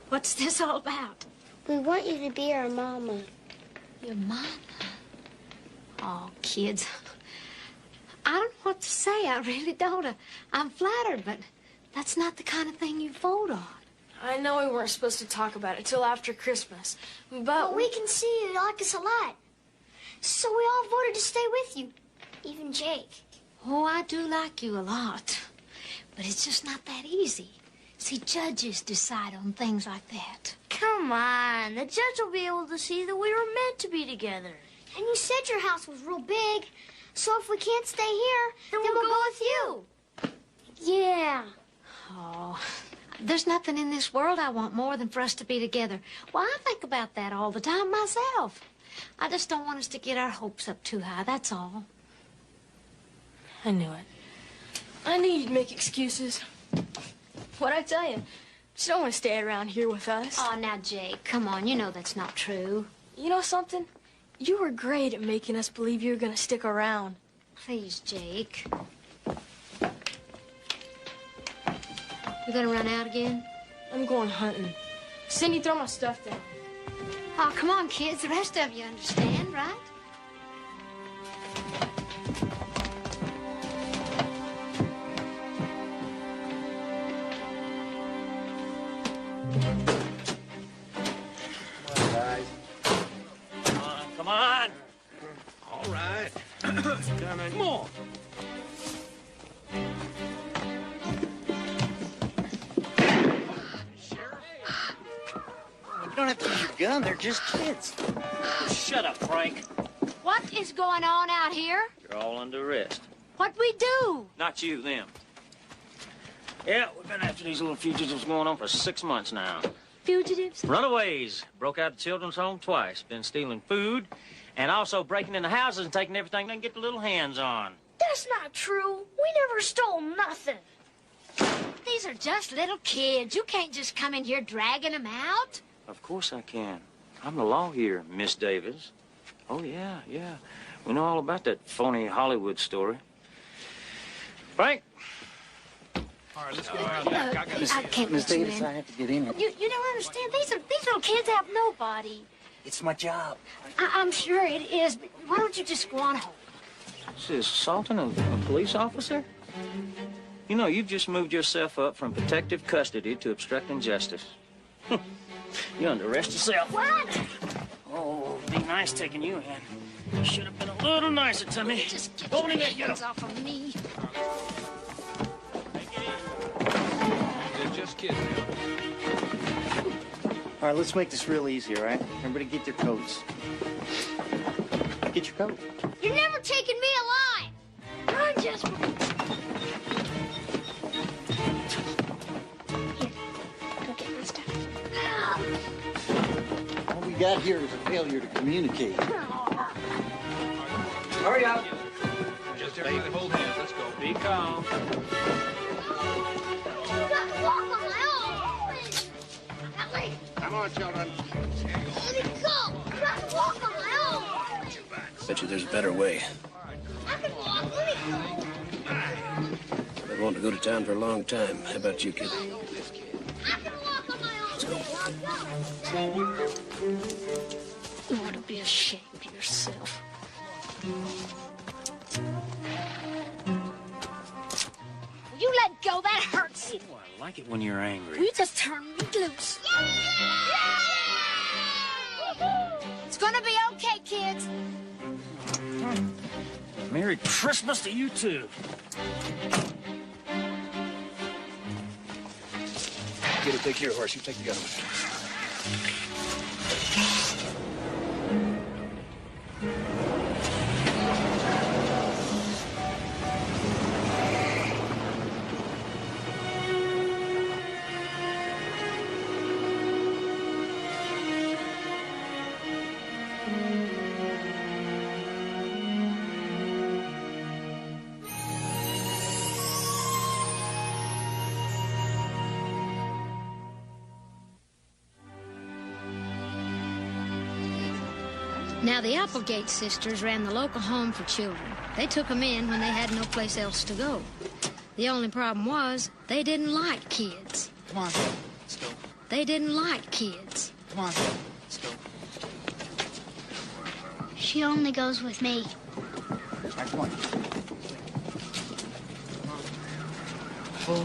What's this all about? We want you to be our mama. Your mama? Oh, kids. I don't know what to say. I really don't. I'm flattered, but that's not the kind of thing you vote on. I know we weren't supposed to talk about it till after Christmas, but we can see you like us a lot. So we all voted to stay with you. Even Jake. Oh, I do like you a lot. But it's just not that easy. See, judges decide on things like that. Come on. The judge will be able to see that we were meant to be together. And you said your house was real big. So if we can't stay here, then we'll go with you. Yeah. Oh, there's nothing in this world I want more than for us to be together. Well, I think about that all the time myself. I just don't want us to get our hopes up too high, that's all. I knew it. I knew you'd make excuses. What'd I tell you? You don't want to stay around here with us. Oh, now, Jake, come on. You know that's not true. You know something? You were great at making us believe you were going to stick around. Please, Jake. You gonna run out again? I'm going hunting. Cindy, throw my stuff down. Oh, come on, kids. The rest of you understand, right? Come on. All right. Come on. You don't have to use your gun. They're just kids. Shut up, Frank. What is going on out here? You're all under arrest. What'd we do? Not you, them. Yeah, we've been after these little fugitives going on for 6 months now. Fugitives? Runaways. Broke out of the children's home twice. Been stealing food and also breaking into houses and taking everything they can get their little hands on. That's not true. We never stole nothing. These are just little kids. You can't just come in here dragging them out. Of course I can. I'm the law here, Miss Davis. Oh, yeah. We know all about that phony Hollywood story. Frank. All right, let's go around. I can't Miss let you Davis, in. I have to get in. You don't understand. These little kids have nobody. It's my job. I'm sure it is, but why don't you just go on home? This is assaulting a police officer? You know, you've just moved yourself up from protective custody to obstructing justice. You're under arrest yourself. What? Oh, be nice taking you in. You should have been a little nicer to me. Just get Go on in your there, get hands him. off of me. They're just kids. All right, let's make this real easy, all right? Everybody get their coats. Get your coat. You're never taking me alive. Run, Jasper. Here, go get my stuff. All we got here is a failure to communicate. Hurry up. Just everybody hold hands. Let's go. Be calm. You got to walk on my own. Ellie, Come on, children. let me go. You got to walk on my own. Bet you there's a better way. I can walk. Let me go. I've wanted to go to town for a long time. How about you, kid? I can walk on my own. Let's go. You ought to be ashamed of yourself. You let go. That hurts. I like it when you're angry. You just turn me loose. It's gonna be okay, kids. Merry Christmas to you, too. Get to take care of horse. You take the gun. Now, the Applegate sisters ran the local home for children. They took them in when they had no place else to go. The only problem was they didn't like kids. Come on, let's go. They didn't like kids. Come on, let's go. She only goes with me. All right, come on. 4,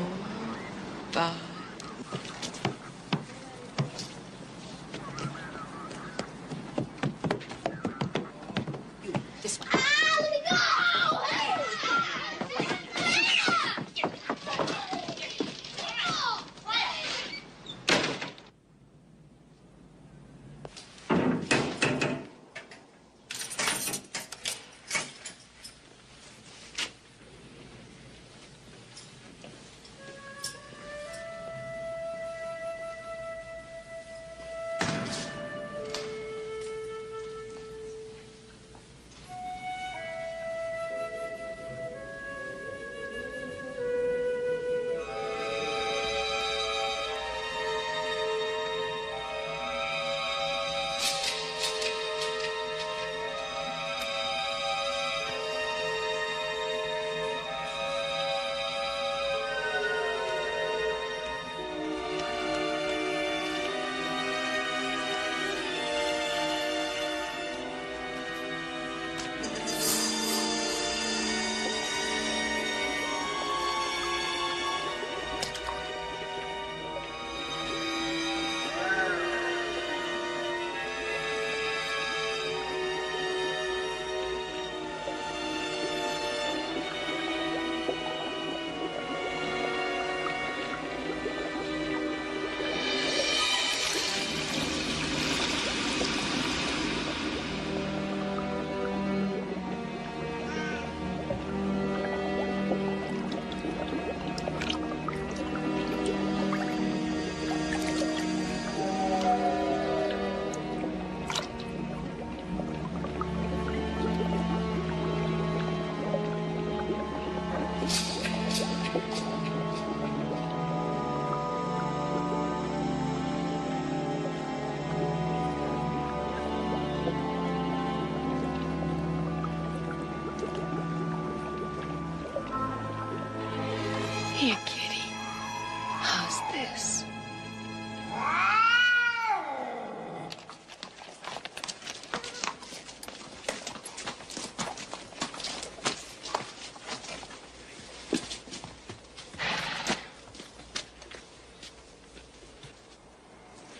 5. This way. Ah, let me go!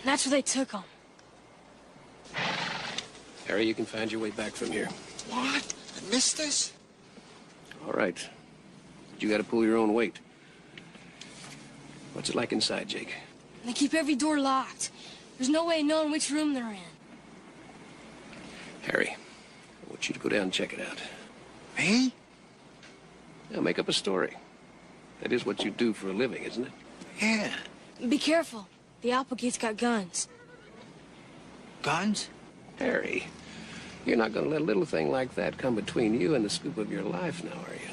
That's where they took him. Harry, you can find your way back from here. What? I missed this? All right. But you got to pull your own weight. What's it like inside, Jake? They keep every door locked. There's no way of knowing which room they're in. Harry, I want you to go down and check it out. Me? Yeah, make up a story. That is what you do for a living, isn't it? Yeah. Be careful. The Applegate's got guns. Guns? Harry, you're not going to let a little thing like that come between you and the scoop of your life now, are you?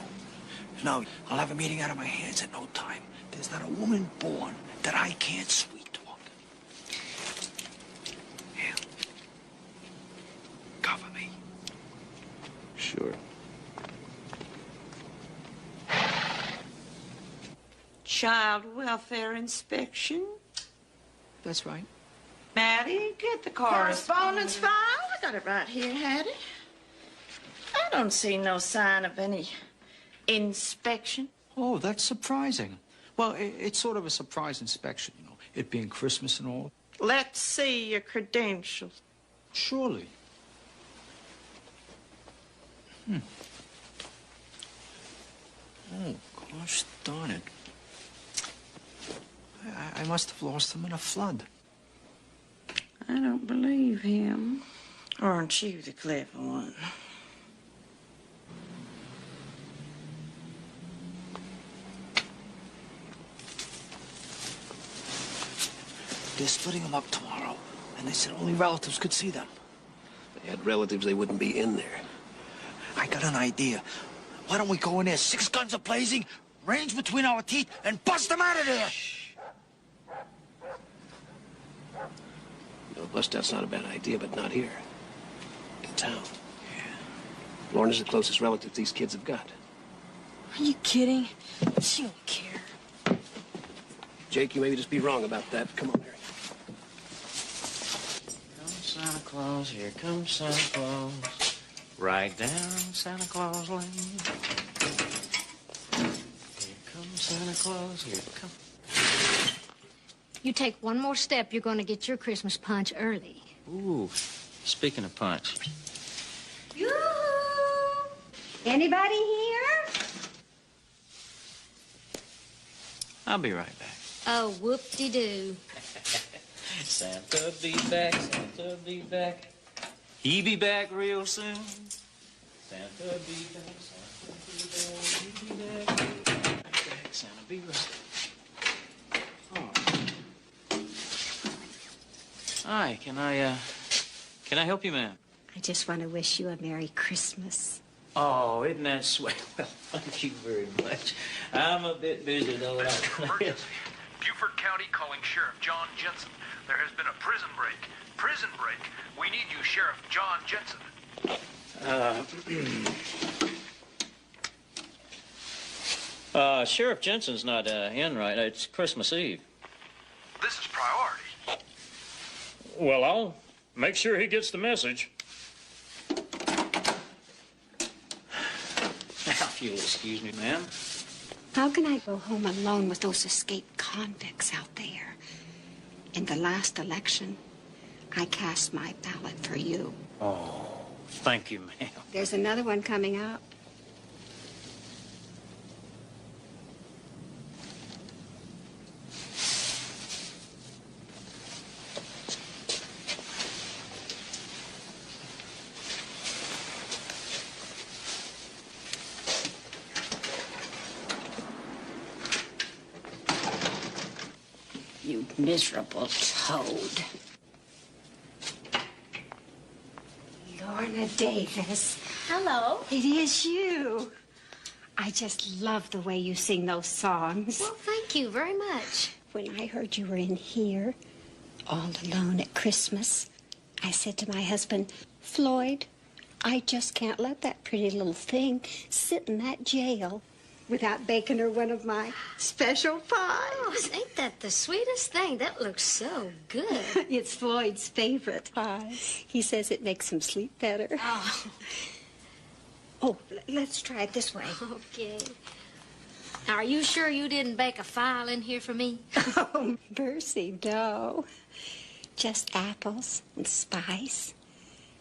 No, I'll have a meeting out of my hands in no time. There's not a woman born that I can't sweet talk. Yeah. Cover me. Sure. Child welfare inspection. That's right. Maddie, get the correspondence file. I got it right here, Hattie. I don't see no sign of any inspection. Oh, that's surprising. Well, it's sort of a surprise inspection, you know, it being Christmas and all. Let's see your credentials. Surely. Oh, gosh darn it. I must have lost them in a flood. I don't believe him. Aren't you the clever one? They're splitting them up tomorrow, and they said only relatives could see them. If they had relatives, they wouldn't be in there. I got an idea. Why don't we go in there, 6 guns a-blazing, range between our teeth, and bust them out of there? No, bust out's not a bad idea, but not here. In town. Yeah. Lorna's the closest relative these kids have got. Are you kidding? She don't care. Jake, you may just be wrong about that. Come on, Harry. Come Santa Claus, here comes Santa Claus. Right down Santa Claus Lane. Here comes Santa Claus, here comes... You take one more step, you're going to get your Christmas punch early. Ooh, speaking of punch. Yoo-hoo! Anybody here? I'll be right back. Oh, whoop-de-doo. Santa be back, Santa be back. He be back real soon. Santa be back, Santa be back, he be back, he be back, Santa be back. Hi, can I help you, ma'am? I just want to wish you a Merry Christmas. Oh, isn't that sweet? Well, thank you very much. I'm a bit busy, though. Emergency. Beaufort County calling Sheriff John Jensen. There has been a prison break. Prison break. We need you, Sheriff John Jensen. Sheriff Jensen's not in right now. It's Christmas Eve. This is priority. Well, I'll make sure he gets the message. Now, if you'll excuse me, ma'am. How can I go home alone with those escaped convicts out there? In the last election, I cast my ballot for you. Oh, thank you, ma'am. There's another one coming up. You miserable toad. Lorna Davis. Hello. It is you. I just love the way you sing those songs. Well, thank you very much. When I heard you were in here, all alone at Christmas, I said to my husband, Floyd, I just can't let that pretty little thing sit in that jail without baking her one of my special pies. Oh, ain't that the sweetest thing? That looks so good. It's Floyd's favorite pie. He says it makes him sleep better. Oh. Oh, let's try it this way. Okay. Now, are you sure you didn't bake a file in here for me? Oh, mercy, no. Just apples and spice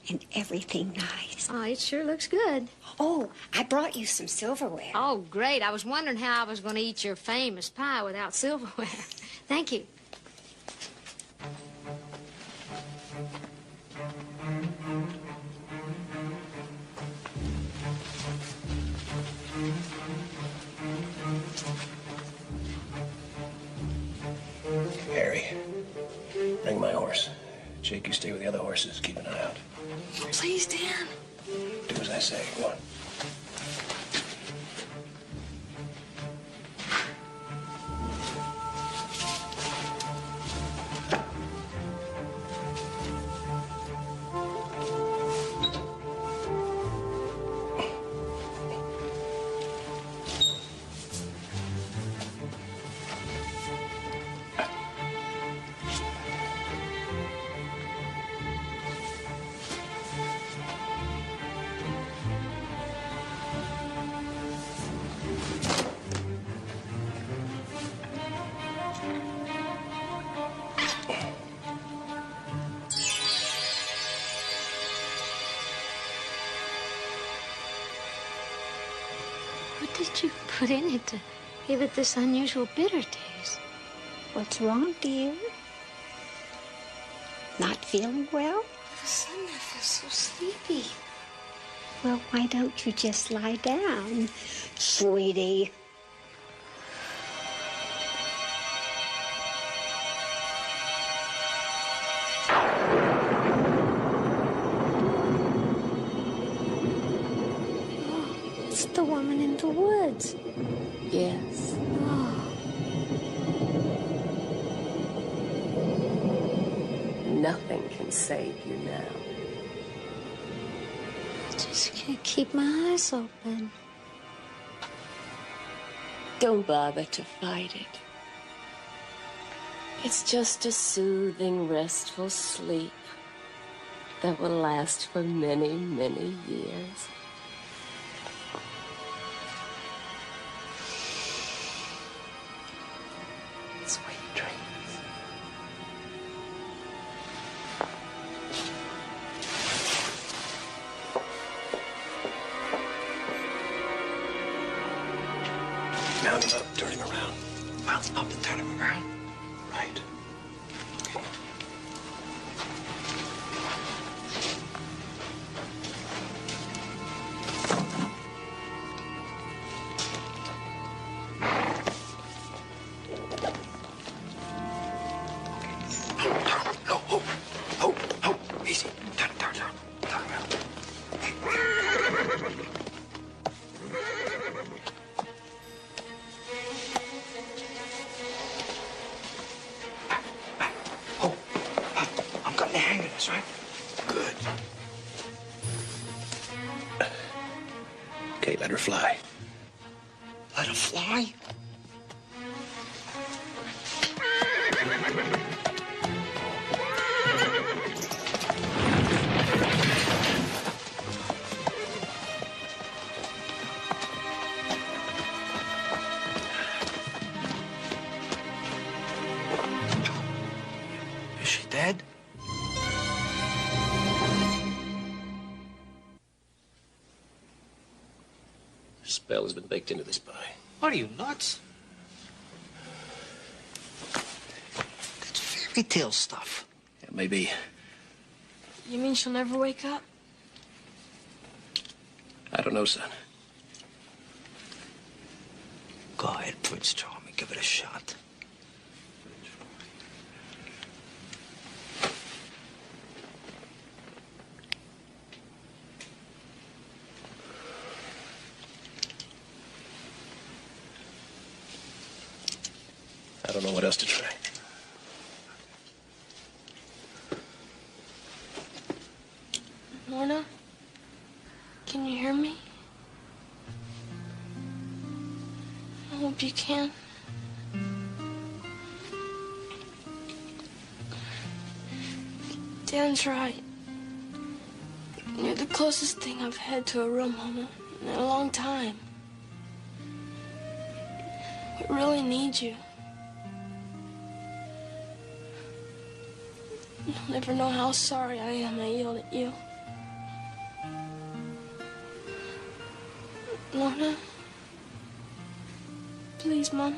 and everything nice. Oh, it sure looks good. Oh, I brought you some silverware. Oh, great. I was wondering how I was going to eat your famous pie without silverware. Thank you. Harry, bring my horse. Jake, you stay with the other horses. Keep an eye out. Please, Dan. Do as I say. Go on. What did you put in it to give it this unusual bitter taste? What's wrong, dear? Not feeling well? All of a sudden, I feel so sleepy. Well, why don't you just lie down, sweetie? It's the woman in the woods. Yes. Nothing can save you now. I just can't keep my eyes open. Don't bother to fight it. It's just a soothing, restful sleep that will last for many, many years. Sweet dreams. Mount him up, turn him around. Mount him up and turn him around. Right. Easy. Turn around. I'm getting the hang of this, right? Good. Okay, let her fly. Let her fly? Is she dead? Spell has been baked into this pie. What are you, nuts? That's fairy tale stuff. Yeah, maybe. You mean she'll never wake up? I don't know, son. Go ahead, Prince Charming. Give it a shot. I don't know what else to try. Lorna? Can you hear me? I hope you can. Dan's right. You're the closest thing I've had to a real mama in a long time. We really need you. You'll never know how sorry I am I yelled at you. Lorna? Please, Mama.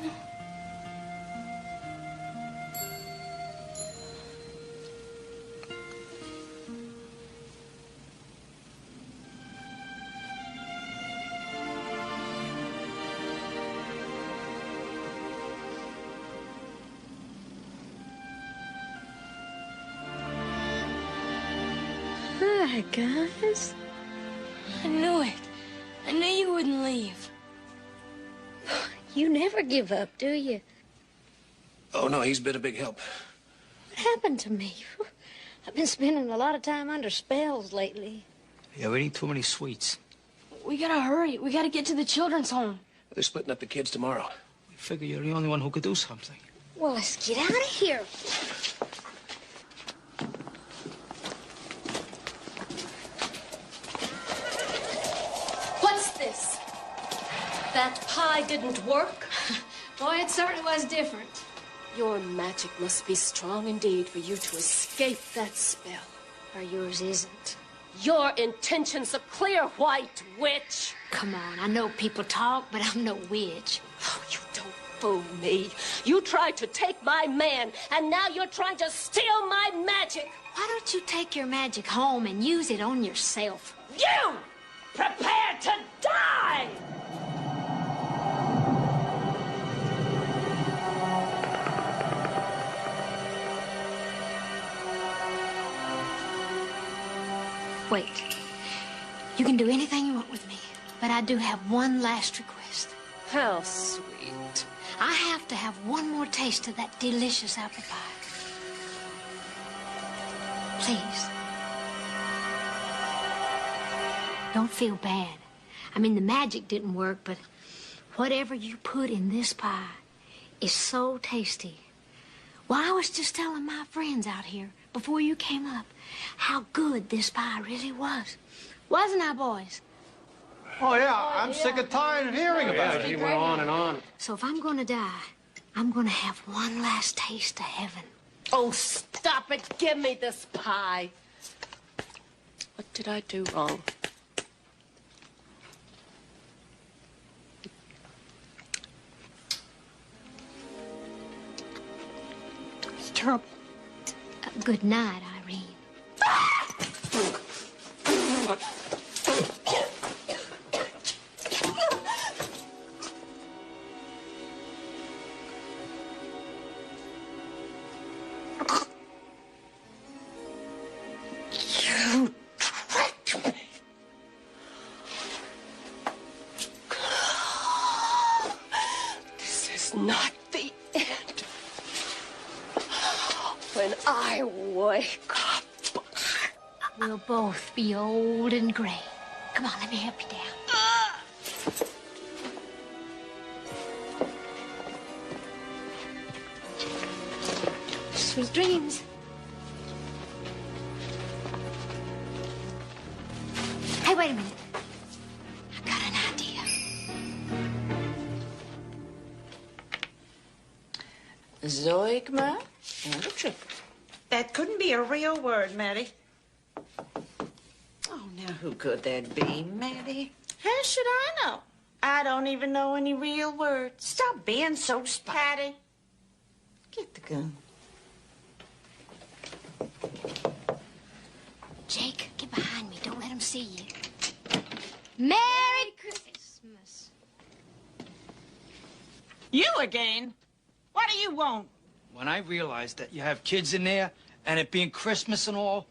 Hi, guys. I knew it. I knew you wouldn't leave. You never give up, do you? Oh, no, he's been a big help. What happened to me? I've been spending a lot of time under spells lately. Yeah, we eating too many sweets. We gotta hurry. We gotta get to the children's home. They're splitting up the kids tomorrow. We figure you're the only one who could do something. Well, let's get out of here. What's this? That pie didn't work? Boy, it certainly was different. Your magic must be strong indeed for you to escape that spell. Or yours isn't. Your intention's a clear white witch. Come on, I know people talk, but I'm no witch. Oh, you don't fool me. You tried to take my man, and now you're trying to steal my magic. Why don't you take your magic home and use it on yourself? You! Prepare to die! Wait. You can do anything you want with me, but I do have one last request. How sweet. I have to have one more taste of that delicious apple pie. Please. Don't feel bad. I mean, the magic didn't work, but whatever you put in this pie is so tasty. Well, I was just telling my friends out here before you came up how good this pie really was. Wasn't I, boys? Oh, yeah. I'm sick and tired of hearing about it. He went on and on. So if I'm going to die, I'm going to have one last taste of heaven. Oh, stop it. Give me this pie. What did I do wrong? It's terrible. Good night, Irene. You tricked me. This is not the end. When I wake up, We'll both be old and gray. Come on, let me help you down. Sweet dreams. Hey, wait a minute. I got an idea. Zoigma? That couldn't be a real word, Maddie. Oh, now who could that be, Maddie? How should I know? I don't even know any real words. Stop being so Patty. Get the gun. Jake, get behind me. Don't let him see you. Merry Christmas. You again? What do you want? When I realized that you have kids in there, and it being Christmas and all,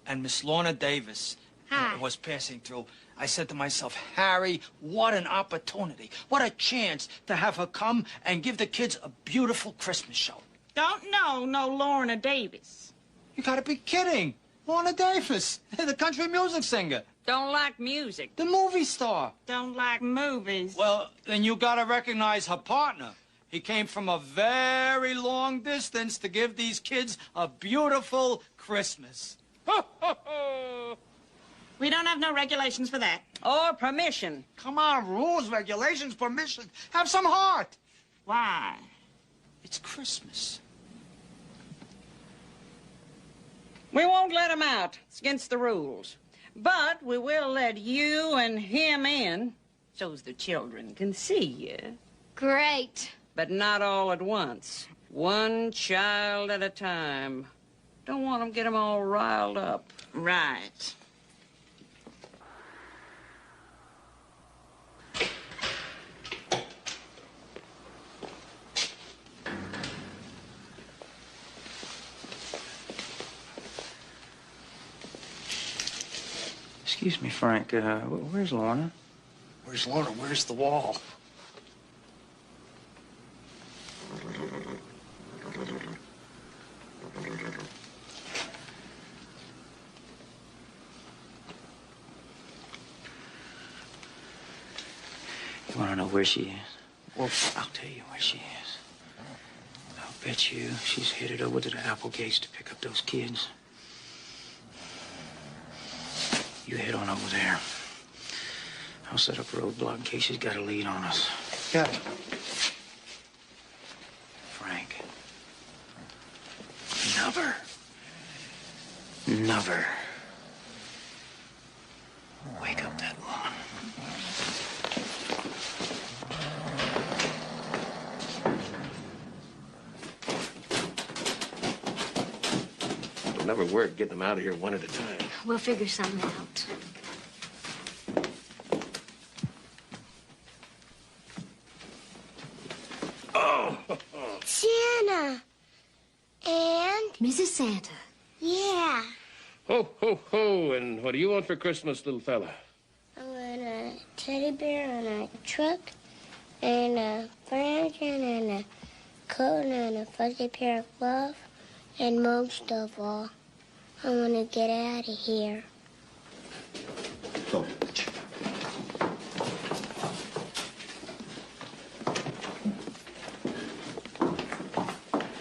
and Miss Lorna Davis was passing through, I said to myself, Harry, what an opportunity. What a chance to have her come and give the kids a beautiful Christmas show. Don't know no Lorna Davis. You gotta be kidding. Lorna Davis, the country music singer. Don't like music. The movie star. Don't like movies. Well, then you gotta recognize her partner. He came from a very long distance to give these kids a beautiful Christmas. We don't have no regulations for that. Or permission. Come on, rules, regulations, permission. Have some heart. Why? It's Christmas. We won't let him out. It's against the rules. But we will let you and him in so the children can see you. Great. But not all at once. One child at a time. Don't want them to get them all riled up. Right. Excuse me, Frank. Where's Lorna? Where's Lorna? Where's the wall? You want to know where she is? Well, I'll tell you where she is. I'll bet you she's headed over to the Applegates to pick up those kids. You head on over there. I'll set up a roadblock in case she's got a lead on us. Got it. Frank. Never wake up that woman. It'll never work getting them out of here one at a time. We'll figure something out. Oh! Santa. And? Mrs. Santa. Yeah. Ho, ho, ho. And what do you want for Christmas, little fella? I want a teddy bear and a truck and a furniture and a coat and a fuzzy pair of gloves. And most of all, I want to get out of here. Go.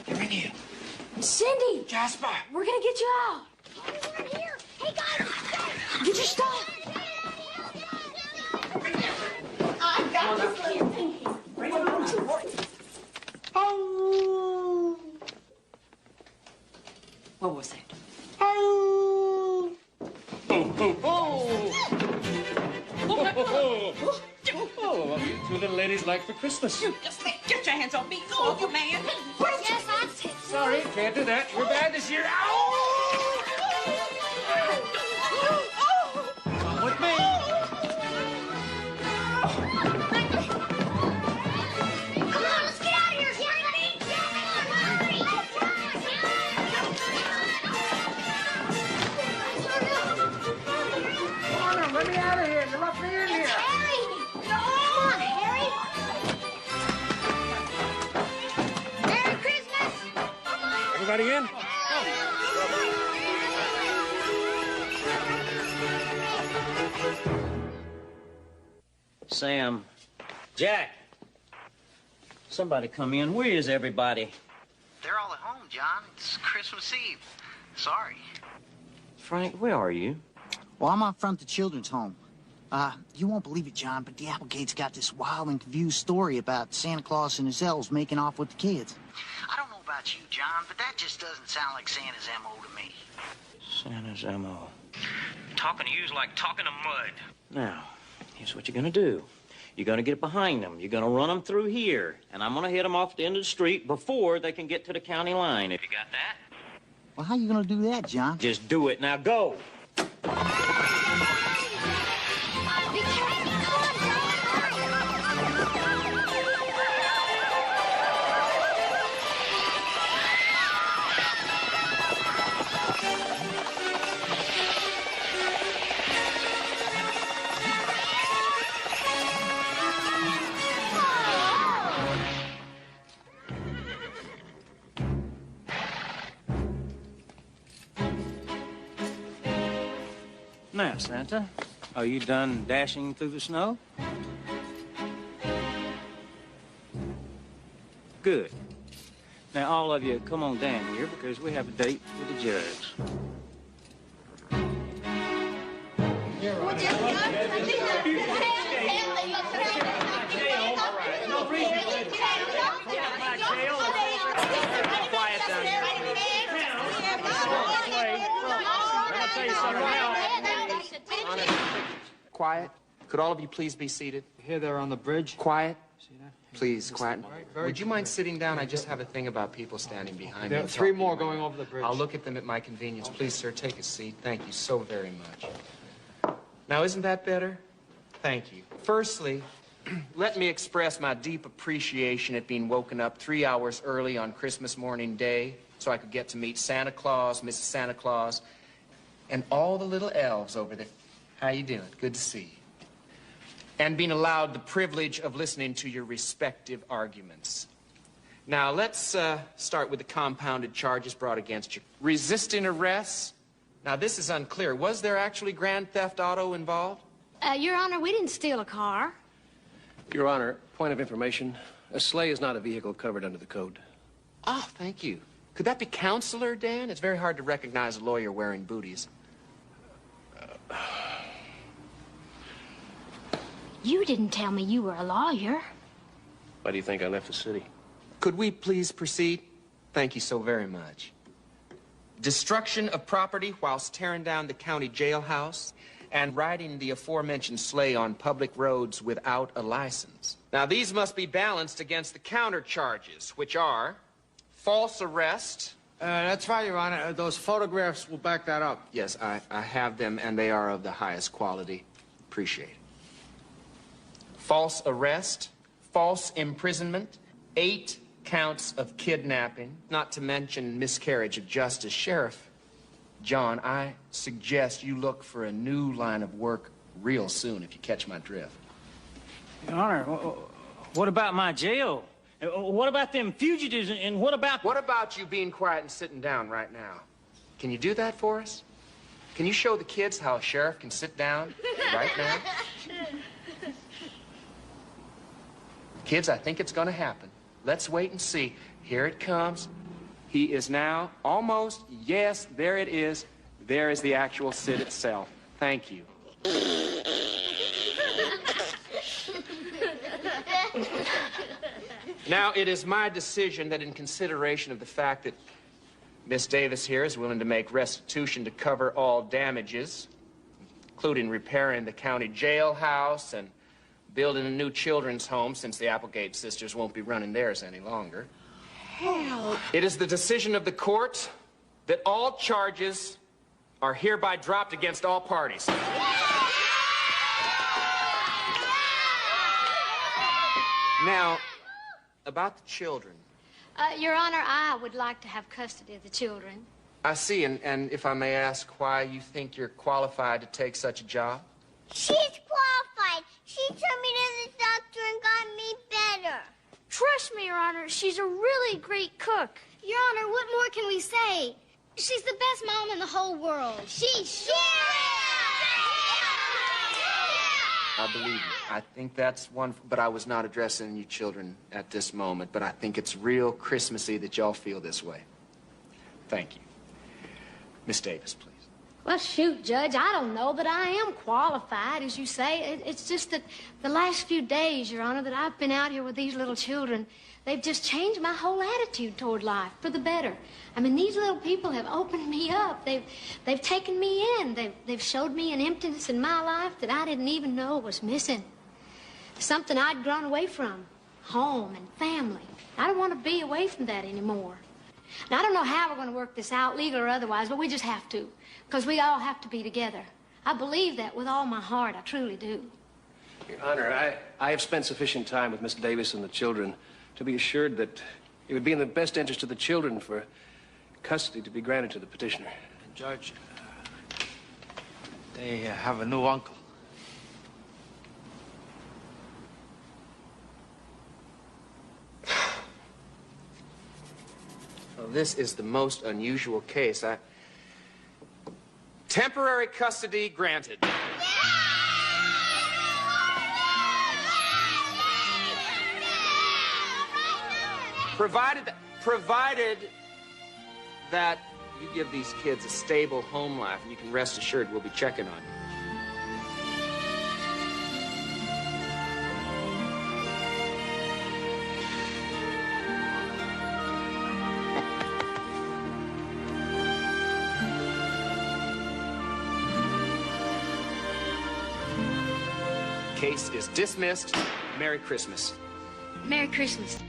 You're in here. Cindy! Jasper! We're gonna get you out. Everyone here! Hey, guys! Get your stuff. I got this little thing. Bring it on. Oh! What was that? Oh! Ho, ho, ho! Ho, ho, ho! Oh, what do you two little ladies like for Christmas? You just get your hands off me. Oh, you man. Yes, I'll take it. Sorry, can't do that. We're bad this year. Ow! Come with me. Come on, let's get out of here, Gallin. Come on, let me out of here. You left me in here. Harry! No! Come on, Harry! Merry Christmas! Everybody in? Sam. Jack. Somebody come in. Where is everybody? They're all at home, John. It's Christmas Eve. Sorry. Frank, where are you? Well, I'm out front of the children's home. You won't believe it, John, but the Applegates got this wild and confused story about Santa Claus and his elves making off with the kids. I don't know about you, John, but that just doesn't sound like Santa's M.O. to me. Santa's M.O. Talking to you's like talking to mud. Now, here's what you're gonna do. You're gonna get behind them. You're gonna run them through here. And I'm gonna hit them off the end of the street before they can get to the county line. If you got that? Well, how you gonna do that, John? Just do it. Now go. Now, Santa, are you done dashing through the snow? Good. Now, all of you, come on down here because we have a date with the judge. Quiet down here. Quiet. Could all of you please be seated? Here they're on the bridge. Quiet. Please, quiet. Would you mind sitting down? I just have a thing about people standing behind me. There are 3 more going over the bridge. I'll look at them at my convenience. Please, sir, take a seat. Thank you so very much. Now, isn't that better? Thank you. Firstly, let me express my deep appreciation at being woken up 3 hours early on Christmas morning day so I could get to meet Santa Claus, Mrs. Santa Claus, and all the little elves over there. How you doing? Good to see you. And being allowed the privilege of listening to your respective arguments. Now, let's start with the compounded charges brought against you. Resisting arrest. Now, this is unclear. Was there actually grand theft auto involved? Your Honor, we didn't steal a car. Your Honor, point of information. A sleigh is not a vehicle covered under the code. Oh, thank you. Could that be Counselor Dan? It's very hard to recognize a lawyer wearing booties. You didn't tell me you were a lawyer. Why do you think I left the city? Could we please proceed? Thank you so very much. Destruction of property whilst tearing down the county jailhouse and riding the aforementioned sleigh on public roads without a license. Now, these must be balanced against the counter charges, which are false arrest. That's right, Your Honor. Those photographs will back that up. Yes, I have them, and they are of the highest quality. Appreciate it. False arrest, false imprisonment, 8 counts of kidnapping, not to mention miscarriage of justice. Sheriff John, I suggest you look for a new line of work real soon, if you catch my drift. Your Honor, what about my jail? What about them fugitives, and what about... What about you being quiet and sitting down right now? Can you do that for us? Can you show the kids how a sheriff can sit down right now? Kids, I think it's going to happen. Let's wait and see. Here it comes. He is now almost, yes, there it is. There is the actual sit itself. Thank you. Now, it is my decision that in consideration of the fact that Miss Davis here is willing to make restitution to cover all damages, including repairing the county jailhouse and building a new children's home, since the Applegate sisters won't be running theirs any longer. Hell. It is the decision of the court that all charges are hereby dropped against all parties. Now, about the children. Your Honor, I would like to have custody of the children. I see, and if I may ask why you think you're qualified to take such a job? She's qualified. She took me to the doctor and got me better. Trust me, Your Honor, she's a really great cook. Your Honor, what more can we say? She's the best mom in the whole world. She's I believe you. I think that's one, but I was not addressing you children at this moment, but I think it's real Christmassy that y'all feel this way. Thank you. Miss Davis, please. Well, shoot, Judge, I don't know that I am qualified, as you say. It's just that the last few days, Your Honor, that I've been out here with these little children, they've just changed my whole attitude toward life for the better. I mean, these little people have opened me up. They've taken me in. They've showed me an emptiness in my life that I didn't even know was missing. Something I'd grown away from, home and family. I don't want to be away from that anymore. Now, I don't know how we're going to work this out, legal or otherwise, but we just have to, because we all have to be together. I believe that with all my heart. I truly do. Your Honor, I have spent sufficient time with Miss Davis and the children to be assured that it would be in the best interest of the children for custody to be granted to the petitioner. Judge, they have a new uncle. Well, this is the most unusual case. Temporary custody granted. Provided that you give these kids a stable home life, and you can rest assured we'll be checking on you. Case is dismissed. Merry Christmas. Merry Christmas.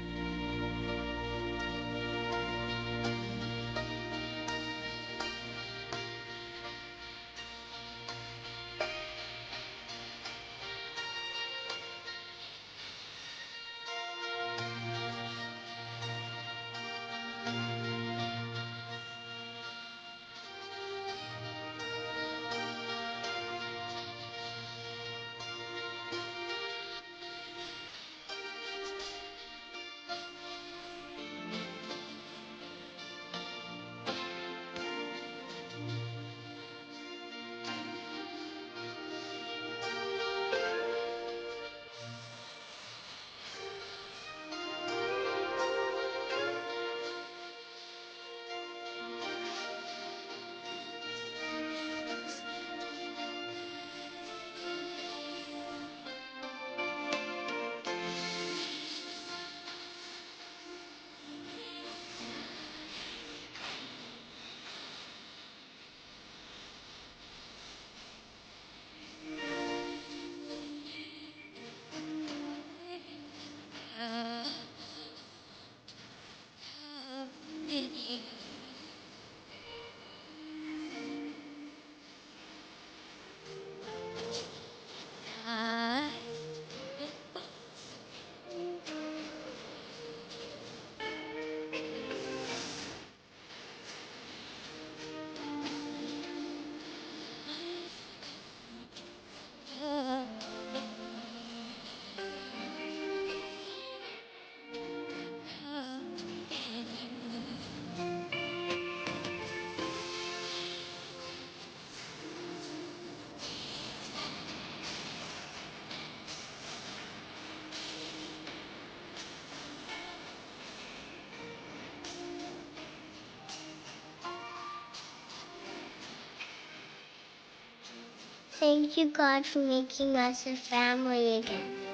Thank you, God, for making us a family again.